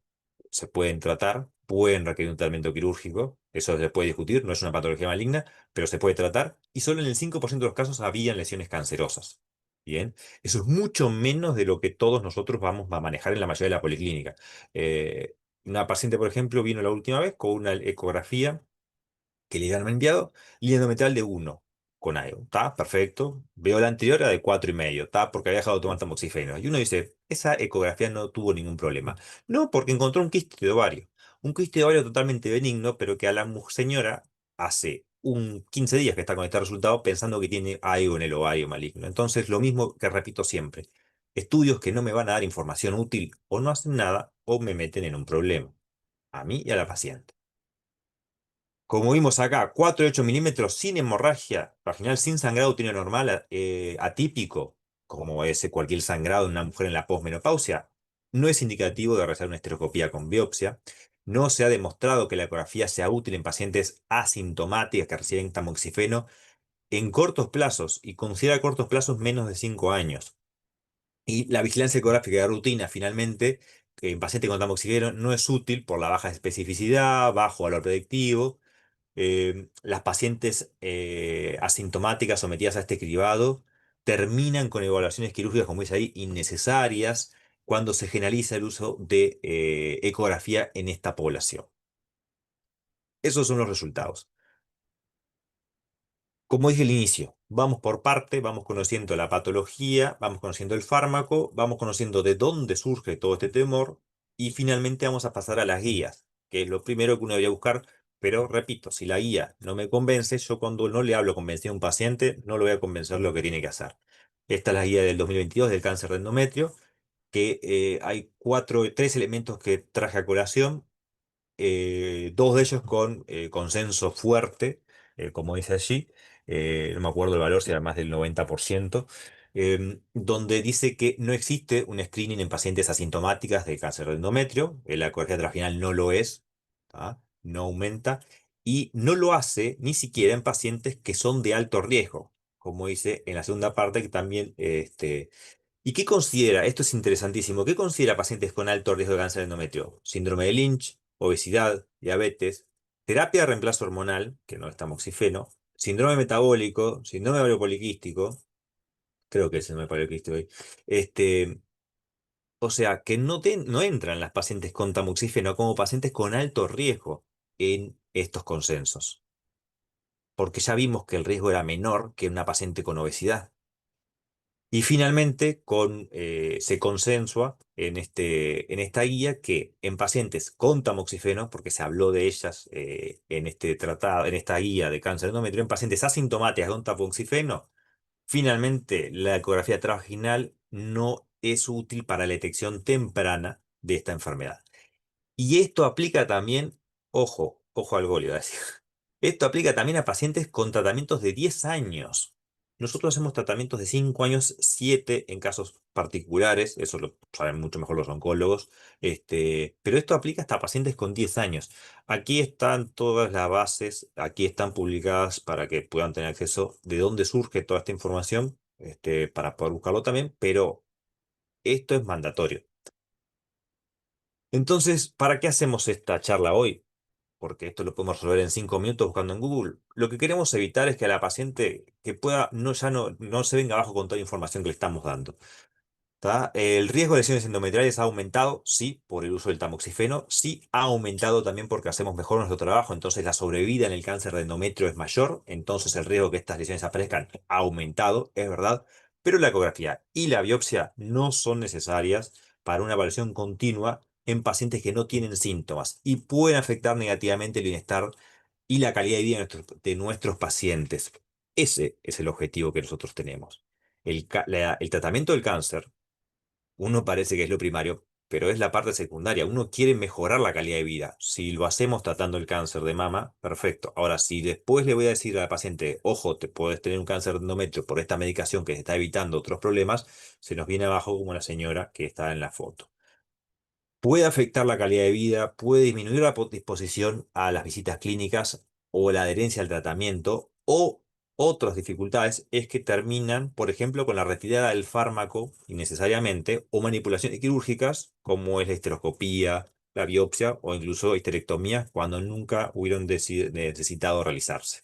se pueden tratar, pueden requerir un tratamiento quirúrgico, eso se puede discutir, no es una patología maligna, pero se puede tratar, y solo en el 5% de los casos habían lesiones cancerosas. Bien, eso es mucho menos de lo que todos nosotros vamos a manejar en la mayoría de la policlínica. Una paciente, por ejemplo, vino la última vez con una ecografía que le habían enviado, línea endometrial de 1 con algo. ¿Está? Perfecto. Veo la anterior, era de 4,5. ¿Está? Porque había dejado de tomar tamoxifeno. Y uno dice, esa ecografía no tuvo ningún problema. No, porque encontró un quiste de ovario. Un quiste de ovario totalmente benigno, pero que a la señora hace 15 días que está con este resultado pensando que tiene algo en el ovario maligno. Entonces, lo mismo que repito siempre. Estudios que no me van a dar información útil o no hacen nada o me meten en un problema. A mí y a la paciente. Como vimos acá, 4 y 8 milímetros sin hemorragia vaginal, sin sangrado uterino normal, atípico, como es cualquier sangrado en una mujer en la posmenopausia, no es indicativo de realizar una estereoscopía con biopsia. No se ha demostrado que la ecografía sea útil en pacientes asintomáticas que reciben tamoxifeno en cortos plazos y considera cortos plazos menos de 5 años. Y la vigilancia ecográfica de rutina, finalmente, en pacientes con tamoxifeno no es útil por la baja especificidad, bajo valor predictivo. Las pacientes asintomáticas sometidas a este cribado terminan con evaluaciones quirúrgicas, como dice ahí, innecesarias cuando se generaliza el uso de ecografía en esta población. Esos son los resultados. Como dije al inicio, vamos por parte, vamos conociendo la patología, vamos conociendo el fármaco, vamos conociendo de dónde surge todo este temor y finalmente vamos a pasar a las guías, que es lo primero que uno debería buscar. Pero repito, si la guía no me convence, yo cuando no le hablo convencido a un paciente, no lo voy a convencer lo que tiene que hacer. Esta es la guía del 2022 del cáncer de endometrio, que hay tres elementos que traje a colación, dos de ellos con consenso fuerte, como dice allí, no me acuerdo el valor, si era más del 90%, donde dice que no existe un screening en pacientes asintomáticas de cáncer de endometrio, la ecografía transvaginal no lo es, ¿tá? No aumenta, y no lo hace ni siquiera en pacientes que son de alto riesgo, como dice en la segunda parte, que también, ¿y qué considera? Esto es interesantísimo. ¿Qué considera pacientes con alto riesgo de cáncer de endometrio? Síndrome de Lynch, obesidad, diabetes, terapia de reemplazo hormonal, que no es tamoxifeno, síndrome metabólico, síndrome ovario poliquístico, creo que es el síndrome poliquístico hoy. Este, o sea, que no entran las pacientes con tamoxifeno como pacientes con alto riesgo en estos consensos, porque ya vimos que el riesgo era menor que en una paciente con obesidad. Y finalmente, se consensua en esta guía que en pacientes con tamoxifeno, porque se habló de ellas en este tratado, en esta guía de cáncer de endometrio, en pacientes asintomáticas con tamoxifeno, finalmente la ecografía transvaginal no es útil para la detección temprana de esta enfermedad. Y esto aplica también, ojo al gol, iba a decir. Esto aplica también a pacientes con tratamientos de 10 años. Nosotros hacemos tratamientos de 5 años, 7 en casos particulares, eso lo saben mucho mejor los oncólogos, pero esto aplica hasta pacientes con 10 años. Aquí están todas las bases, aquí están publicadas para que puedan tener acceso de dónde surge toda esta información, para poder buscarlo también, pero esto es mandatorio. Entonces, ¿para qué hacemos esta charla hoy? Porque esto lo podemos resolver en 5 minutos buscando en Google. Lo que queremos evitar es que a la paciente que pueda no se venga abajo con toda la información que le estamos dando. ¿Tá? El riesgo de lesiones endometriales ha aumentado, sí, por el uso del tamoxifeno, sí, ha aumentado también porque hacemos mejor nuestro trabajo, entonces la sobrevida en el cáncer de endometrio es mayor, entonces el riesgo de que estas lesiones aparezcan ha aumentado, es verdad, pero la ecografía y la biopsia no son necesarias para una evaluación continua en pacientes que no tienen síntomas y pueden afectar negativamente el bienestar y la calidad de vida de nuestros pacientes. Ese es el objetivo que nosotros tenemos. El tratamiento del cáncer uno parece que es lo primario, pero es la parte secundaria. Uno quiere mejorar la calidad de vida. Si lo hacemos tratando el cáncer de mama, perfecto. Ahora, si después le voy a decir a la paciente, ojo, te puedes tener un cáncer de endometrio por esta medicación que te está evitando otros problemas, se nos viene abajo como la señora que está en la foto. Puede afectar la calidad de vida, puede disminuir la disposición a las visitas clínicas o la adherencia al tratamiento, o otras dificultades es que terminan, por ejemplo, con la retirada del fármaco innecesariamente o manipulaciones quirúrgicas como es la histeroscopía, la biopsia o incluso histerectomía cuando nunca hubieron necesitado realizarse.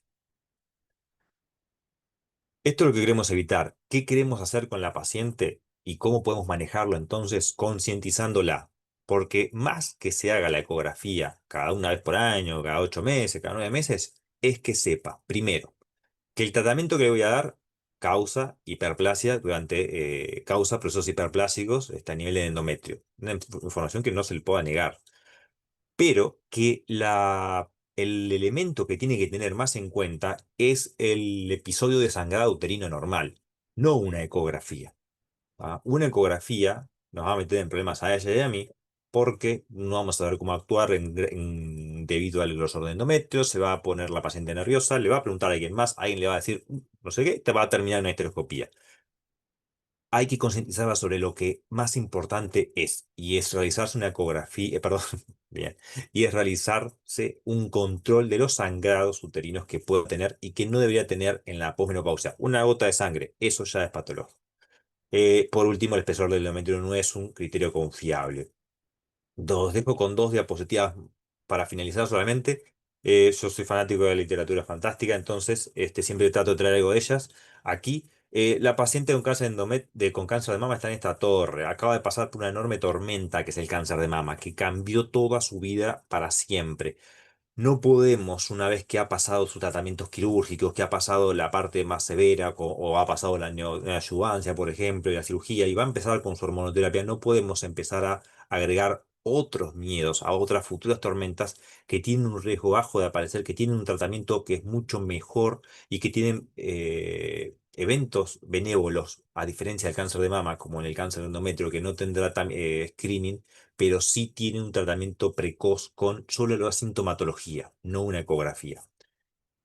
Esto es lo que queremos evitar. ¿Qué queremos hacer con la paciente y cómo podemos manejarlo entonces concientizándola? Porque más que se haga la ecografía cada una vez por año, cada 8 meses, cada 9 meses, es que sepa, primero, que el tratamiento que le voy a dar causa hiperplasia causa procesos hiperplásicos a nivel de endometrio. Una información que no se le pueda negar, pero que el elemento que tiene que tener más en cuenta es el episodio de sangrado uterino normal, no una ecografía. ¿Ah? Una ecografía nos va a meter en problemas a ella y a mí porque no vamos a saber cómo actuar debido al grosor de endometrio, se va a poner la paciente nerviosa, le va a preguntar a alguien más, alguien le va a decir, no sé qué, te va a terminar en una histeroscopía. Hay que concientizarla sobre lo que más importante es, y es realizarse una ecografía, perdón, bien, y es realizarse un control de los sangrados uterinos que puede tener y que no debería tener en la posmenopausia. Una gota de sangre, eso ya es patológico. Por último, el espesor del endometrio no es un criterio confiable. Dejo con dos diapositivas para finalizar solamente. Yo soy fanático de la literatura fantástica, entonces siempre trato de traer algo de ellas. Aquí, la paciente con cáncer de mama está en esta torre. Acaba de pasar por una enorme tormenta que es el cáncer de mama, que cambió toda su vida para siempre. No podemos, una vez que ha pasado sus tratamientos quirúrgicos, que ha pasado la parte más severa, o ha pasado la neoadyuvancia, por ejemplo, y la cirugía, y va a empezar con su hormonoterapia, no podemos empezar a agregar otros miedos a otras futuras tormentas que tienen un riesgo bajo de aparecer, que tienen un tratamiento que es mucho mejor y que tienen eventos benévolos, a diferencia del cáncer de mama, como en el cáncer de endometrio, que no tendrá screening, pero sí tiene un tratamiento precoz con solo la sintomatología, no una ecografía.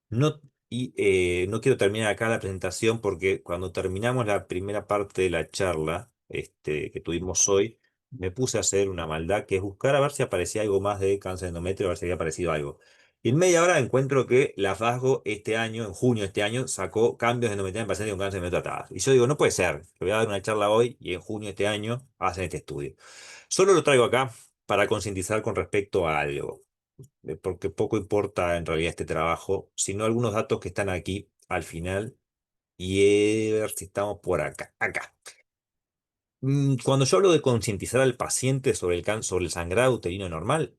No, Y no quiero terminar acá la presentación porque cuando terminamos la primera parte de la charla que tuvimos hoy, me puse a hacer una maldad que es buscar a ver si aparecía algo más de cáncer de endometrio, a ver si había aparecido algo. Y en media hora encuentro que la FASGO este año, en junio de este año, sacó cambios de endometrioma en pacientes con cáncer de endometrio tratadas. Y yo digo, no puede ser, que voy a dar una charla hoy y en junio de este año hacen este estudio. Solo lo traigo acá para concientizar con respecto a algo, porque poco importa en realidad este trabajo, sino algunos datos que están aquí al final y ver si estamos por acá. Acá. Cuando yo hablo de concientizar al paciente sobre sobre el sangrado uterino normal,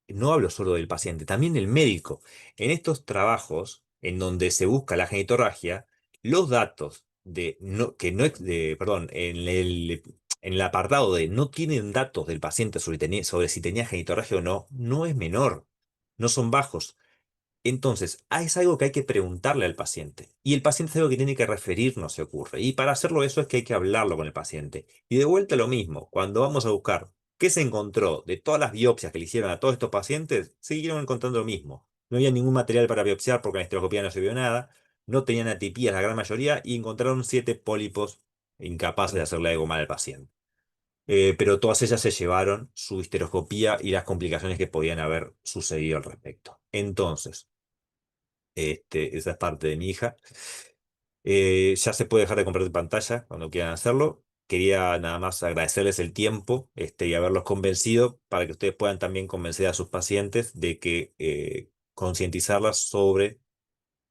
no hablo solo del paciente, también del médico. En estos trabajos, en donde se busca la genitorragia, los datos que no, perdón, en el apartado de no tienen datos del paciente sobre si tenía genitorragia o no, no es menor, no son bajos. Entonces, es algo que hay que preguntarle al paciente. Y el paciente es algo que tiene que referirnos, se ocurre. Y para hacerlo eso es que hay que hablarlo con el paciente. Y de vuelta lo mismo, cuando vamos a buscar qué se encontró de todas las biopsias que le hicieron a todos estos pacientes, siguieron encontrando lo mismo. No había ningún material para biopsiar porque en la esteroscopía no se vio nada. No tenían atipías la gran mayoría y encontraron 7 pólipos incapaces de hacerle algo mal al paciente. Pero todas ellas se llevaron su histeroscopía y las complicaciones que podían haber sucedido al respecto. Entonces, esa es parte de mi hija. Ya se puede dejar de compartir pantalla cuando quieran hacerlo. Quería nada más agradecerles el tiempo, y haberlos convencido para que ustedes puedan también convencer a sus pacientes de que concientizarlas sobre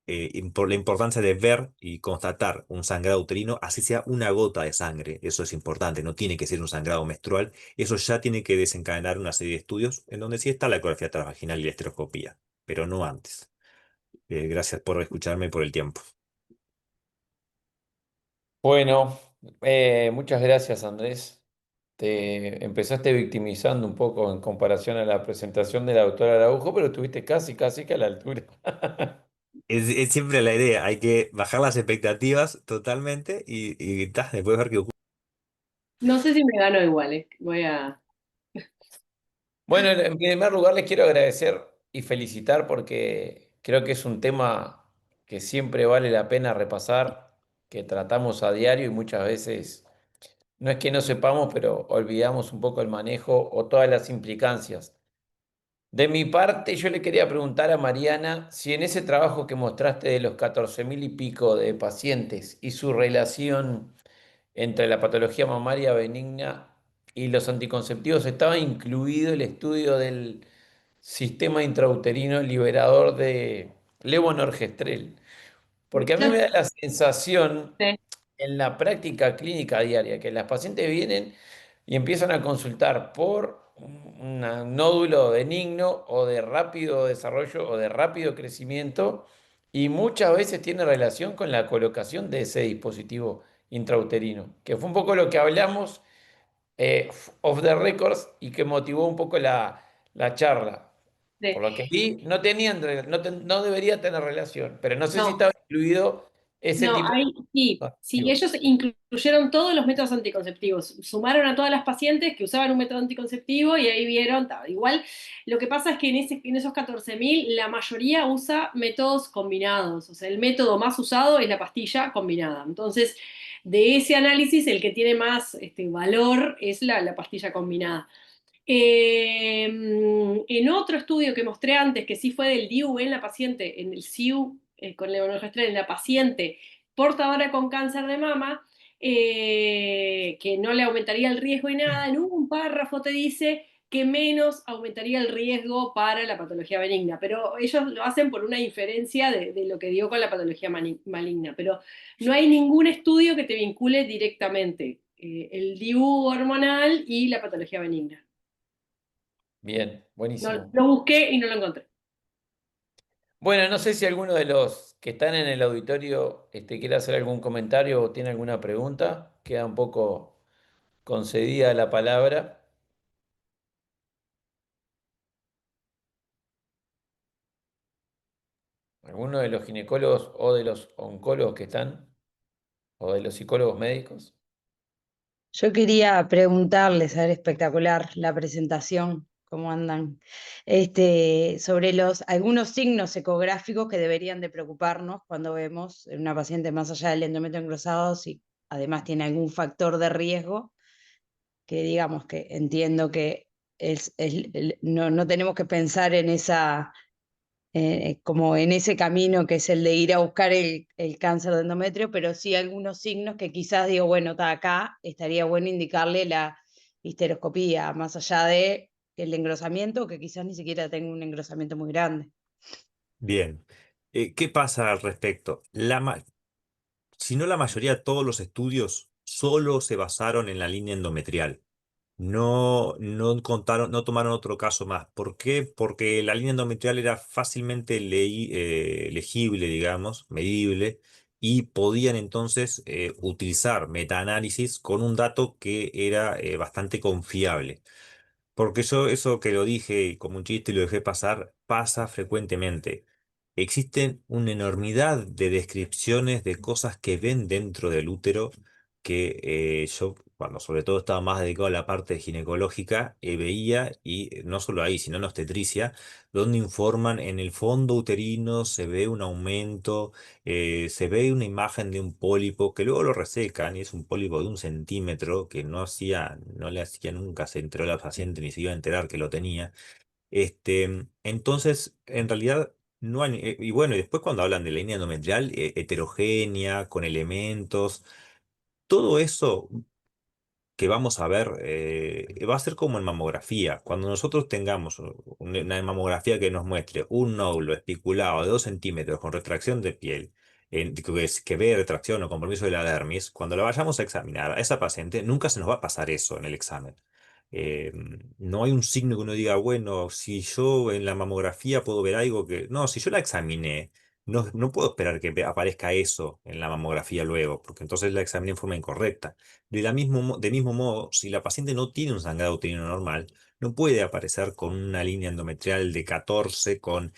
la importancia de ver y constatar un sangrado uterino, así sea una gota de sangre. Eso es importante, no tiene que ser un sangrado menstrual. Eso ya tiene que desencadenar una serie de estudios en donde sí está la ecografía transvaginal y la esteroscopía, pero no antes. Gracias por escucharme y por el tiempo. Bueno, muchas gracias, Andrés. Te empezaste victimizando un poco en comparación a la presentación de la doctora Araujo, pero estuviste casi, casi que a la altura. Es siempre la idea, hay que bajar las expectativas totalmente después ver qué ocurre. No sé si me gano igual, voy a... Bueno, en primer lugar les quiero agradecer y felicitar porque creo que es un tema que siempre vale la pena repasar, que tratamos a diario y muchas veces no es que no sepamos, pero olvidamos un poco el manejo o todas las implicancias. De mi parte, yo le quería preguntar a Mariana si en ese trabajo que mostraste de los 14.000 y pico de pacientes y su relación entre la patología mamaria benigna y los anticonceptivos estaba incluido el estudio del sistema intrauterino liberador de levonorgestrel. Porque a mí Yo me da la sensación sé, en la práctica clínica diaria que las pacientes vienen y empiezan a consultar por un nódulo benigno o de rápido desarrollo o de rápido crecimiento y muchas veces tiene relación con la colocación de ese dispositivo intrauterino, que fue un poco lo que hablamos off the records y que motivó un poco la charla. sé. Por lo que vi, no tenían, no debería tener relación, pero no sé si No, estaba incluido ese no, tipo ahí sí, de sí, dispositivos. ellos incluyeron todos los métodos anticonceptivos, sumaron a todas las pacientes que usaban un método anticonceptivo y ahí vieron, igual lo que pasa es que en esos 14.000 la mayoría usa métodos combinados, o sea, el método más usado es la pastilla combinada. Entonces, de ese análisis, el que tiene más valor es la pastilla combinada. En otro estudio que mostré antes, que sí fue del DIU en la paciente, en el SIU con levonorgestrel en la paciente portadora con cáncer de mama, que no le aumentaría el riesgo y nada, en un párrafo te dice que menos aumentaría el riesgo para la patología benigna, pero ellos lo hacen por una inferencia de lo que dio con la patología maligna, pero no hay ningún estudio que te vincule directamente el DIU hormonal y la patología benigna. Bien, No, buenísimo. lo busqué y no lo encontré. Bueno, no sé si alguno de los que están en el auditorio quiere hacer algún comentario o tiene alguna pregunta. Queda un poco concedida la palabra. ¿Alguno de los ginecólogos o de los oncólogos que están? ¿O de los psicólogos médicos? Yo quería preguntarles, a ver, espectacular la presentación, ¿Cómo andan? Sobre algunos signos ecográficos que deberían de preocuparnos cuando vemos en una paciente más allá del endometrio engrosado, si además tiene algún factor de riesgo, que digamos que entiendo que no tenemos que pensar en como en ese camino que es el de ir a buscar el cáncer de endometrio, pero sí algunos signos que quizás digo, bueno, está acá, estaría bueno indicarle la histeroscopía, más allá de el engrosamiento, que quizás ni siquiera tenga un engrosamiento muy grande. Bien. ¿Qué pasa al respecto? Si no la mayoría, todos los estudios solo se basaron en la línea endometrial. No contaron, no tomaron otro caso más. ¿Por qué? Porque la línea endometrial era fácilmente legible, digamos, medible, y podían entonces utilizar metaanálisis con un dato que era bastante confiable. Porque yo eso que lo dije como un chiste y lo dejé pasar, pasa frecuentemente. Existen una enormidad de descripciones de cosas que ven dentro del útero que yo, cuando sobre todo estaba más dedicado a la parte ginecológica, veía, y no solo ahí, sino en obstetricia, donde informan en el fondo uterino se ve un aumento, se ve una imagen de un pólipo que luego lo resecan y es un pólipo de 1 centímetro que no le hacía nunca, se enteró la paciente ni se iba a enterar que lo tenía. Entonces, en realidad, no hay, y bueno, y después cuando hablan de la línea endometrial, heterogénea, con elementos, todo eso que vamos a ver va a ser como en mamografía. Cuando nosotros tengamos una mamografía que nos muestre un nódulo espiculado de 2 centímetros con retracción de piel, que ve retracción o compromiso de la dermis, cuando la vayamos a examinar a esa paciente, nunca se nos va a pasar eso en el examen. Eh, no hay un signo que uno diga, bueno, si yo en la mamografía puedo ver algo que... No, si yo la examiné, no puedo esperar que aparezca eso en la mamografía luego, porque entonces la examiné en forma incorrecta. De mismo modo, si la paciente no tiene un sangrado uterino normal, no puede aparecer con una línea endometrial de 14 con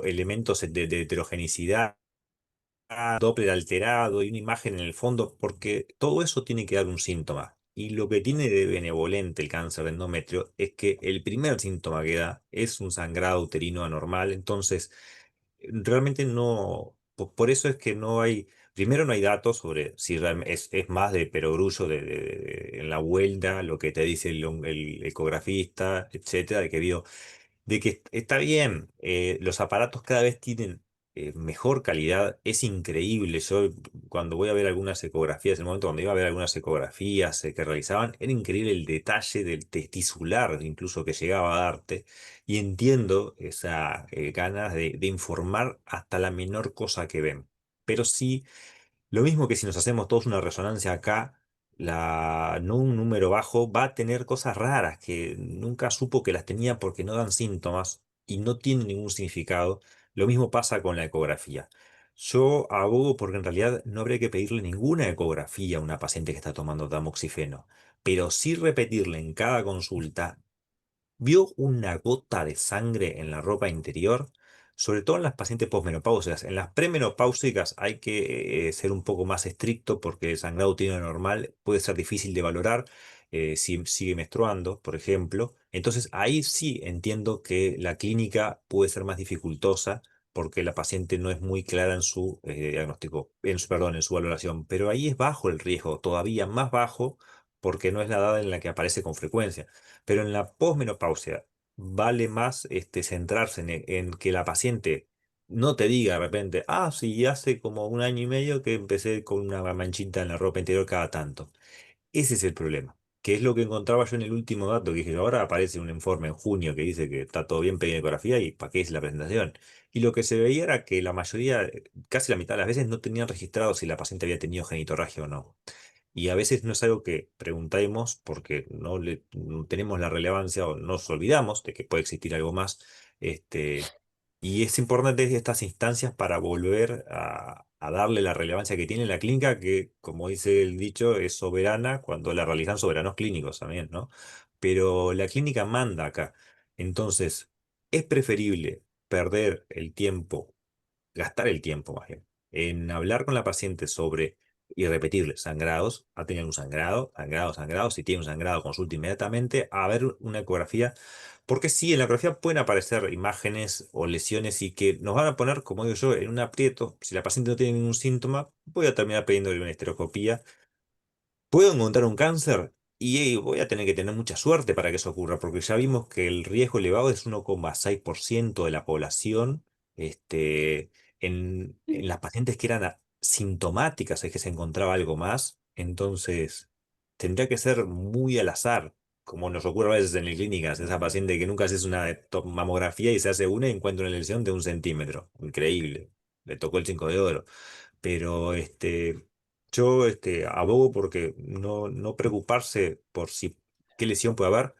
elementos de heterogenicidad, Doppler alterado y una imagen en el fondo, porque todo eso tiene que dar un síntoma. Y lo que tiene de benevolente el cáncer de endometrio es que el primer síntoma que da es un sangrado uterino anormal. Entonces, realmente no, por eso es que no hay, primero no hay datos sobre si es más de perogrullo en la vuelta, lo que te dice el ecografista, etcétera, de que está bien, los aparatos cada vez tienen mejor calidad, es increíble. Yo cuando voy a ver algunas ecografías, en el momento cuando iba a ver algunas ecografías que realizaban, era increíble el detalle del testisular incluso que llegaba a darte, y entiendo esa ganas de informar hasta la menor cosa que ven. Pero sí. Lo mismo que si nos hacemos todos una resonancia acá, no un número bajo va a tener cosas raras que nunca supo que las tenía porque no dan síntomas y no tienen ningún significado. Lo mismo pasa con la ecografía. Yo abogo porque en realidad no habría que pedirle ninguna ecografía a una paciente que está tomando tamoxifeno, pero sí repetirle en cada consulta. ¿Vio una gota de sangre en la ropa interior? Sobre todo en las pacientes posmenopáusicas. En las premenopáusicas hay que ser un poco más estricto porque el sangrado uterino normal puede ser difícil de valorar si sigue menstruando, por ejemplo. Entonces ahí sí entiendo que la clínica puede ser más dificultosa porque la paciente no es muy clara en su diagnóstico, perdón, en su valoración. Pero ahí es bajo el riesgo, todavía más bajo porque no es la edad en la que aparece con frecuencia. Pero en la posmenopausia vale más centrarse en que la paciente no te diga de repente, ah, sí, hace como 1 año y medio que empecé con una manchita en la ropa interior cada tanto. Ese es el problema, que es lo que encontraba yo en el último dato, que dije, ahora aparece un informe en junio que dice que está todo bien pedido ecografía y para qué es la presentación. Y lo que se veía era que la mayoría, casi la mitad de las veces, no tenían registrado si la paciente había tenido genitorragia o no. Y a veces no es algo que preguntemos porque no tenemos la relevancia o nos olvidamos de que puede existir algo más. Este, y es importante estas instancias para volver a darle la relevancia que tiene la clínica, que, como dice el dicho, es soberana cuando la realizan soberanos clínicos también, ¿no? Pero la clínica manda acá. Entonces, es preferible perder el tiempo, gastar el tiempo más bien, en hablar con la paciente sobre y repetirle sangrados, ha tenido un sangrado, sangrado, sangrado, si tiene un sangrado, consulta inmediatamente a ver una ecografía, porque sí, en la ecografía pueden aparecer imágenes o lesiones y que nos van a poner, como digo yo, en un aprieto. Si la paciente no tiene ningún síntoma, voy a terminar pidiéndole una histeroscopía. Puedo encontrar un cáncer y voy a tener que tener mucha suerte para que eso ocurra, porque ya vimos que el riesgo elevado es 1,6% de la población. En las pacientes que eran sintomáticas es que se encontraba algo más, entonces tendría que ser muy al azar, como nos ocurre a veces en las clínicas, esa paciente que nunca hace una mamografía y se hace una y encuentra una lesión de 1 centímetro. Increíble, le tocó el 5 de oro. Pero yo abogo porque no preocuparse por si qué lesión puede haber,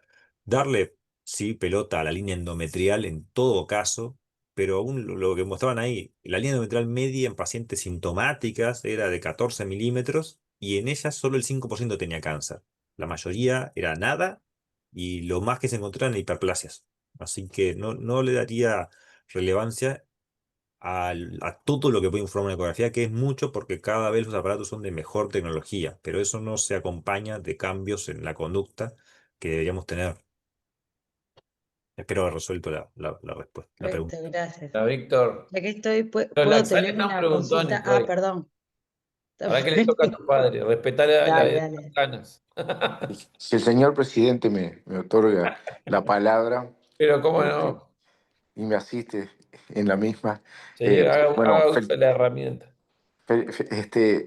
darle sí pelota a la línea endometrial en todo caso, pero aún lo que mostraban ahí, la línea endometrial media en pacientes sintomáticas era de 14 milímetros y en ellas solo el 5% tenía cáncer. La mayoría era nada y lo más que se encontraban hiperplasias. Así que no le daría relevancia a todo lo que puede informar una ecografía, que es mucho porque cada vez los aparatos son de mejor tecnología, pero eso no se acompaña de cambios en la conducta que deberíamos tener. Espero haber resuelto la respuesta, la pregunta. Perfecto, gracias. Víctor, Ya que estoy, los puedo laxantes tener están una consulta. preguntones Ah, hoy. perdón. Ahora que le toca a tu padre, respetar la Dale, edad de las dale. canas. Si el señor presidente me otorga la palabra Pero cómo este, no, y me asiste en la misma, sí, bueno, haga uso de la herramienta.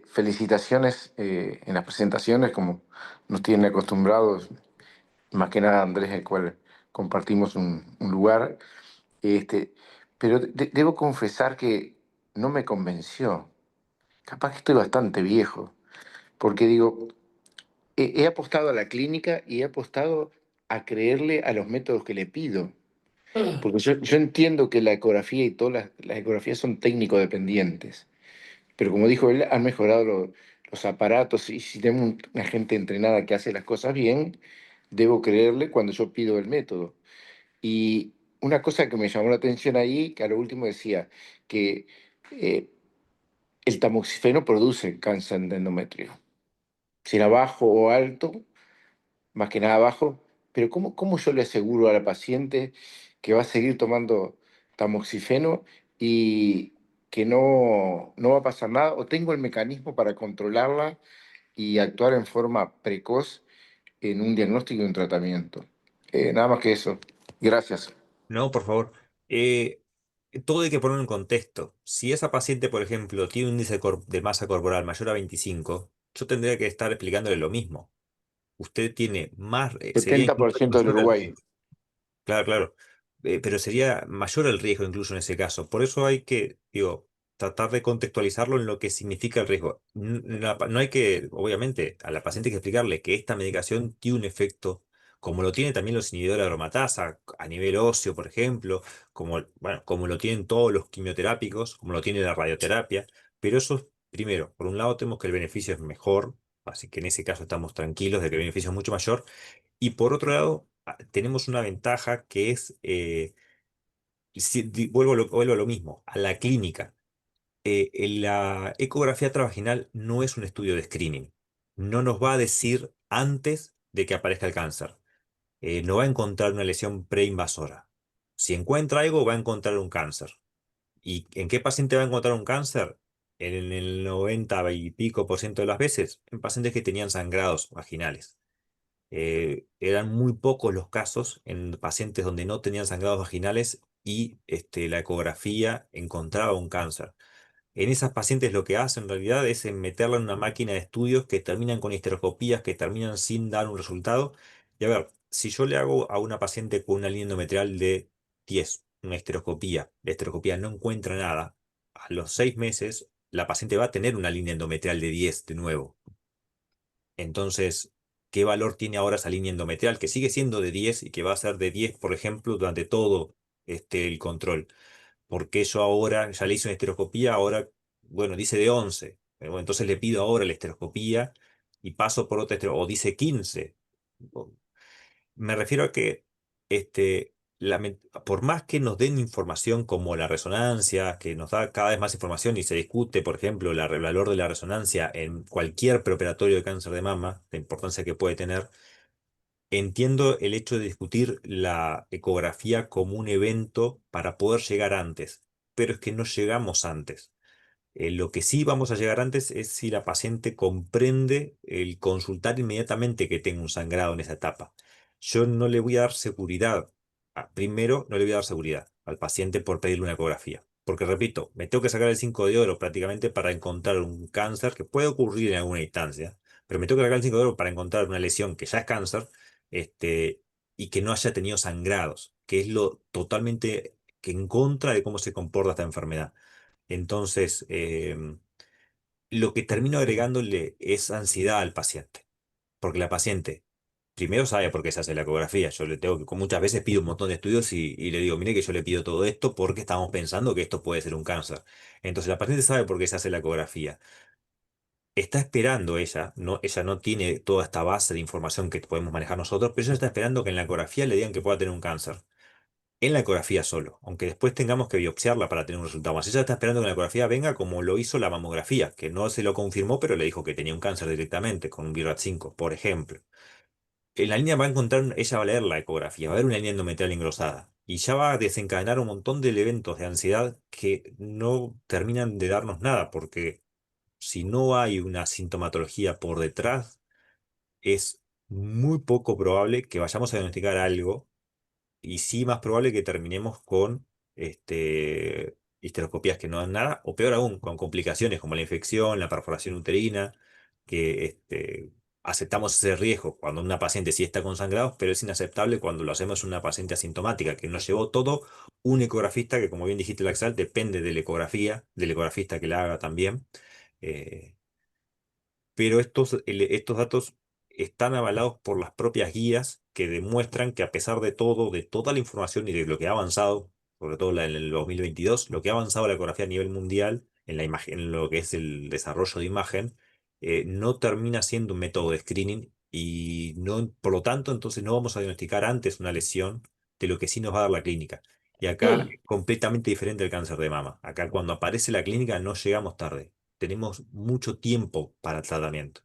felicitaciones en las presentaciones, como nos tienen acostumbrados, más que nada Andrés, el cual compartimos un lugar. Este, pero debo confesar que no me convenció. Capaz que estoy bastante viejo, porque digo, he apostado a la clínica y he apostado a creerle a los métodos que le pido. Porque yo entiendo que la ecografía y todas las ecografías son técnico dependientes, pero como dijo él, han mejorado los aparatos y si tengo una gente entrenada que hace las cosas bien, debo creerle cuando yo pido el método. Y una cosa que me llamó la atención ahí, que a lo último decía que eh, el tamoxifeno produce cáncer de endometrio. Si era bajo o alto, más que nada bajo, pero ¿cómo yo le aseguro a la paciente que va a seguir tomando tamoxifeno y que no va a pasar nada? ¿O tengo el mecanismo para controlarla y actuar en forma precoz en un diagnóstico y un tratamiento? Nada más que eso. Gracias. No, por favor. Eh, Todo hay que ponerlo en contexto. Si esa paciente, por ejemplo, tiene un índice de masa corporal mayor a 25, yo tendría que estar explicándole lo mismo. Usted tiene más, sería Setenta por incluso ciento del mayor el Uruguay. riesgo. Claro, claro. Pero sería mayor el riesgo incluso en ese caso. Por eso hay que, digo, tratar de contextualizarlo en lo que significa el riesgo. No hay que, obviamente, a la paciente hay que explicarle que esta medicación tiene un efecto, como lo tienen también los inhibidores de aromatasa a nivel óseo, por ejemplo, como, bueno, como lo tienen todos los quimioterápicos, como lo tiene la radioterapia. Pero eso, primero, por un lado tenemos que el beneficio es mejor, así que en ese caso estamos tranquilos de que el beneficio es mucho mayor. Y por otro lado, tenemos una ventaja que es, vuelvo a lo mismo, a la clínica. La ecografía transvaginal no es un estudio de screening. No nos va a decir antes de que aparezca el cáncer. No va a encontrar una lesión preinvasora. Si encuentra algo, va a encontrar un cáncer. ¿Y en qué paciente va a encontrar un cáncer? En el 90 y pico por ciento de las veces, en pacientes que tenían sangrados vaginales. Eran muy pocos los casos en pacientes donde no tenían sangrados vaginales y la ecografía encontraba un cáncer. En esas pacientes lo que hacen en realidad es meterla en una máquina de estudios que terminan con histeroscopías que terminan sin dar un resultado. Y a ver, si yo le hago a una paciente con una línea endometrial de 10 una histeroscopía, la histeroscopía no encuentra nada, a los 6 meses la paciente va a tener una línea endometrial de 10 de nuevo. Entonces, ¿qué valor tiene ahora esa línea endometrial que sigue siendo de 10 y que va a ser de 10, por ejemplo, durante todo el control? Porque yo ahora ya le hice una esteroscopía, ahora, bueno, dice de 11. Bueno, entonces le pido ahora la esteroscopía y paso por otra o dice 15. Me refiero a que este, por más que nos den información como la resonancia, que nos da cada vez más información y se discute, por ejemplo, el valor de la resonancia en cualquier preoperatorio de cáncer de mama, la importancia que puede tener, entiendo el hecho de discutir la ecografía como un evento para poder llegar antes, pero es que no llegamos antes. Lo que sí vamos a llegar antes es si la paciente comprende el consultar inmediatamente que tenga un sangrado en esa etapa. Yo no le voy a dar seguridad. Primero, no le voy a dar seguridad al paciente por pedirle una ecografía. Porque, repito, me tengo que sacar el 5 de oro prácticamente para encontrar un cáncer que puede ocurrir en alguna instancia, pero me tengo que sacar el 5 de oro para encontrar una lesión que ya es cáncer, este, y que no haya tenido sangrados, que es lo totalmente que en contra de cómo se comporta esta enfermedad. Entonces, lo que termino agregándole es ansiedad al paciente, porque la paciente primero sabe por qué se hace la ecografía. Yo le tengo que, como muchas veces pido un montón de estudios y le digo, mire que yo le pido todo esto porque estamos pensando que esto puede ser un cáncer. Entonces la paciente sabe por qué se hace la ecografía. Está esperando ella no tiene toda esta base de información que podemos manejar nosotros, pero ella está esperando que en la ecografía le digan que pueda tener un cáncer en la ecografía solo, aunque después tengamos que biopsiarla para tener un resultado más. Ella está esperando que la ecografía venga como lo hizo la mamografía, que no se lo confirmó, pero le dijo que tenía un cáncer directamente con un BRAF5, por ejemplo. En la línea va a encontrar, ella va a leer la ecografía, va a ver una línea endometrial engrosada y ya va a desencadenar un montón de eventos de ansiedad que no terminan de darnos nada, porque si no hay una sintomatología por detrás, es muy poco probable que vayamos a diagnosticar algo y sí más probable que terminemos con histeroscopías que no dan nada, o peor aún, con complicaciones como la infección, la perforación uterina, que aceptamos ese riesgo cuando una paciente sí está con sangrados, pero es inaceptable cuando lo hacemos en una paciente asintomática, que nos llevó todo un ecografista, que como bien dijiste, Laxal, depende de la ecografía, del ecografista que la haga también. eh, pero estos datos están avalados por las propias guías que demuestran que a pesar de todo, de toda la información y de lo que ha avanzado, sobre todo en el 2022, lo que ha avanzado la ecografía a nivel mundial en la imagen, en lo que es el desarrollo de imagen, no termina siendo un método de screening y no, por lo tanto, entonces no vamos a diagnosticar antes una lesión de lo que sí nos va a dar la clínica. Y acá es completamente diferente el cáncer de mama. Acá cuando aparece la clínica no llegamos tarde, tenemos mucho tiempo para el tratamiento.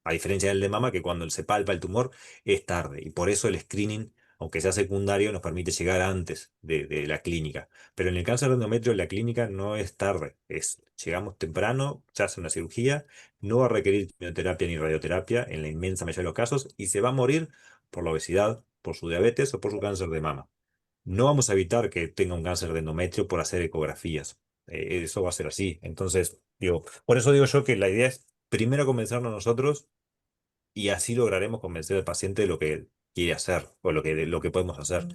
A diferencia del de mama, que cuando se palpa el tumor es tarde. Y por eso el screening, aunque sea secundario, nos permite llegar antes de la clínica. Pero en el cáncer de endometrio, la clínica no es tarde. Llegamos temprano, se hace una cirugía, no va a requerir quimioterapia ni radioterapia en la inmensa mayoría de los casos y se va a morir por la obesidad, por su diabetes o por su cáncer de mama. No vamos a evitar que tenga un cáncer de endometrio por hacer ecografías. Eso va a ser así. Entonces, digo, por eso digo yo que la idea es primero convencernos nosotros y así lograremos convencer al paciente de lo que quiere hacer o de lo que podemos hacer.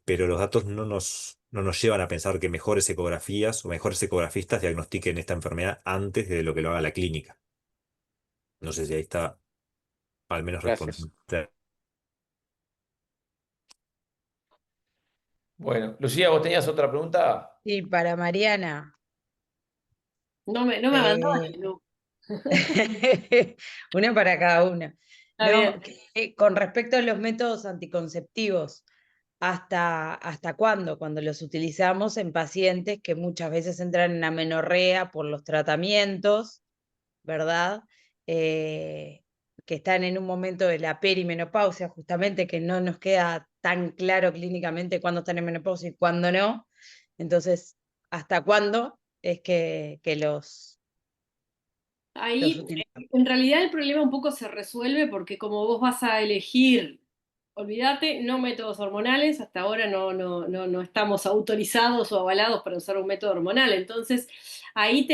Pero los datos no nos llevan a pensar que mejores ecografías o mejores ecografistas diagnostiquen esta enfermedad antes de lo que lo haga la clínica. No sé si ahí está al menos Gracias. respondiendo. Bueno, Lucía, ¿vos tenías otra pregunta? Sí, para Mariana. No me Eh, abandones, Lu. Una para cada una. Está No, bien. con respecto a los métodos anticonceptivos, ¿hasta cuándo? Cuando los utilizamos en pacientes que muchas veces entran en amenorrea por los tratamientos, ¿verdad? Eh, que están en un momento de la perimenopausia, justamente, que no nos queda tan claro clínicamente cuándo están en menopausia y cuándo no. Entonces, ¿hasta cuándo es que los Ahí, utilizamos? en realidad el problema un poco se resuelve porque como vos vas a elegir, olvídate, no métodos hormonales, hasta ahora no estamos autorizados o avalados para usar un método hormonal. Entonces, ahí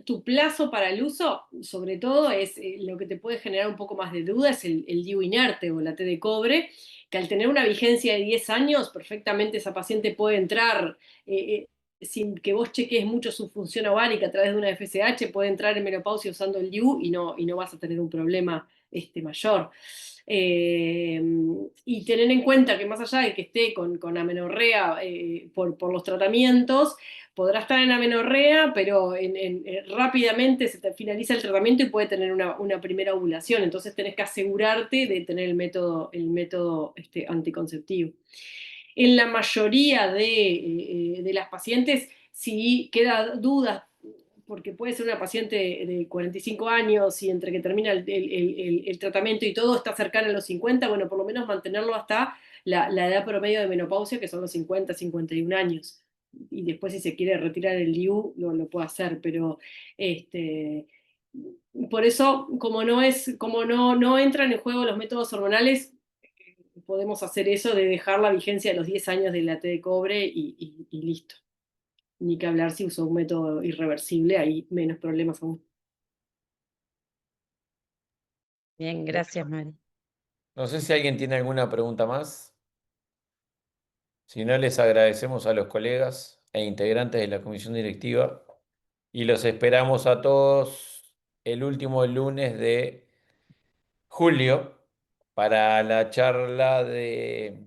tu plazo para el uso, sobre todo, es lo que te puede generar un poco más de duda, es el DIU inerte o la T de cobre, que al tener una vigencia de 10 años, perfectamente esa paciente puede entrar. Sin que vos cheques mucho su función ovárica a través de una FSH, puede entrar en menopausia usando el DIU y no vas a tener un problema mayor. Eh, y tener en cuenta que más allá de que esté con amenorrea por los tratamientos, podrá estar en amenorrea, pero rápidamente se te finaliza el tratamiento y puede tener una primera ovulación. Entonces tenés que asegurarte de tener el método anticonceptivo. En la mayoría de las pacientes, si queda dudas, porque puede ser una paciente de 45 años y entre que termina el tratamiento y todo está cercana a los 50, bueno, por lo menos mantenerlo hasta la edad promedio de menopausia, que son los 50, 51 años. Y después si se quiere retirar el DIU, lo puede hacer, pero por eso, como no entran en juego los métodos hormonales, podemos hacer eso de dejar la vigencia de los 10 años de la T de cobre y listo. Ni que hablar si usó un método irreversible, hay menos problemas aún. Bien, gracias, Mari. No sé si alguien tiene alguna pregunta más. Si no, les agradecemos a los colegas e integrantes de la comisión directiva y los esperamos a todos el último lunes de julio para la charla de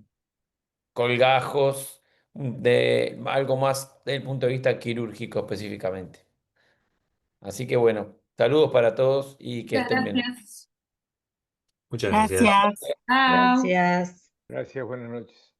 colgajos, de algo más desde el punto de vista quirúrgico específicamente. Así que bueno, saludos para todos y que Muchas estén bien. gracias. Muchas gracias. Gracias. Chao. Gracias. Gracias, buenas noches.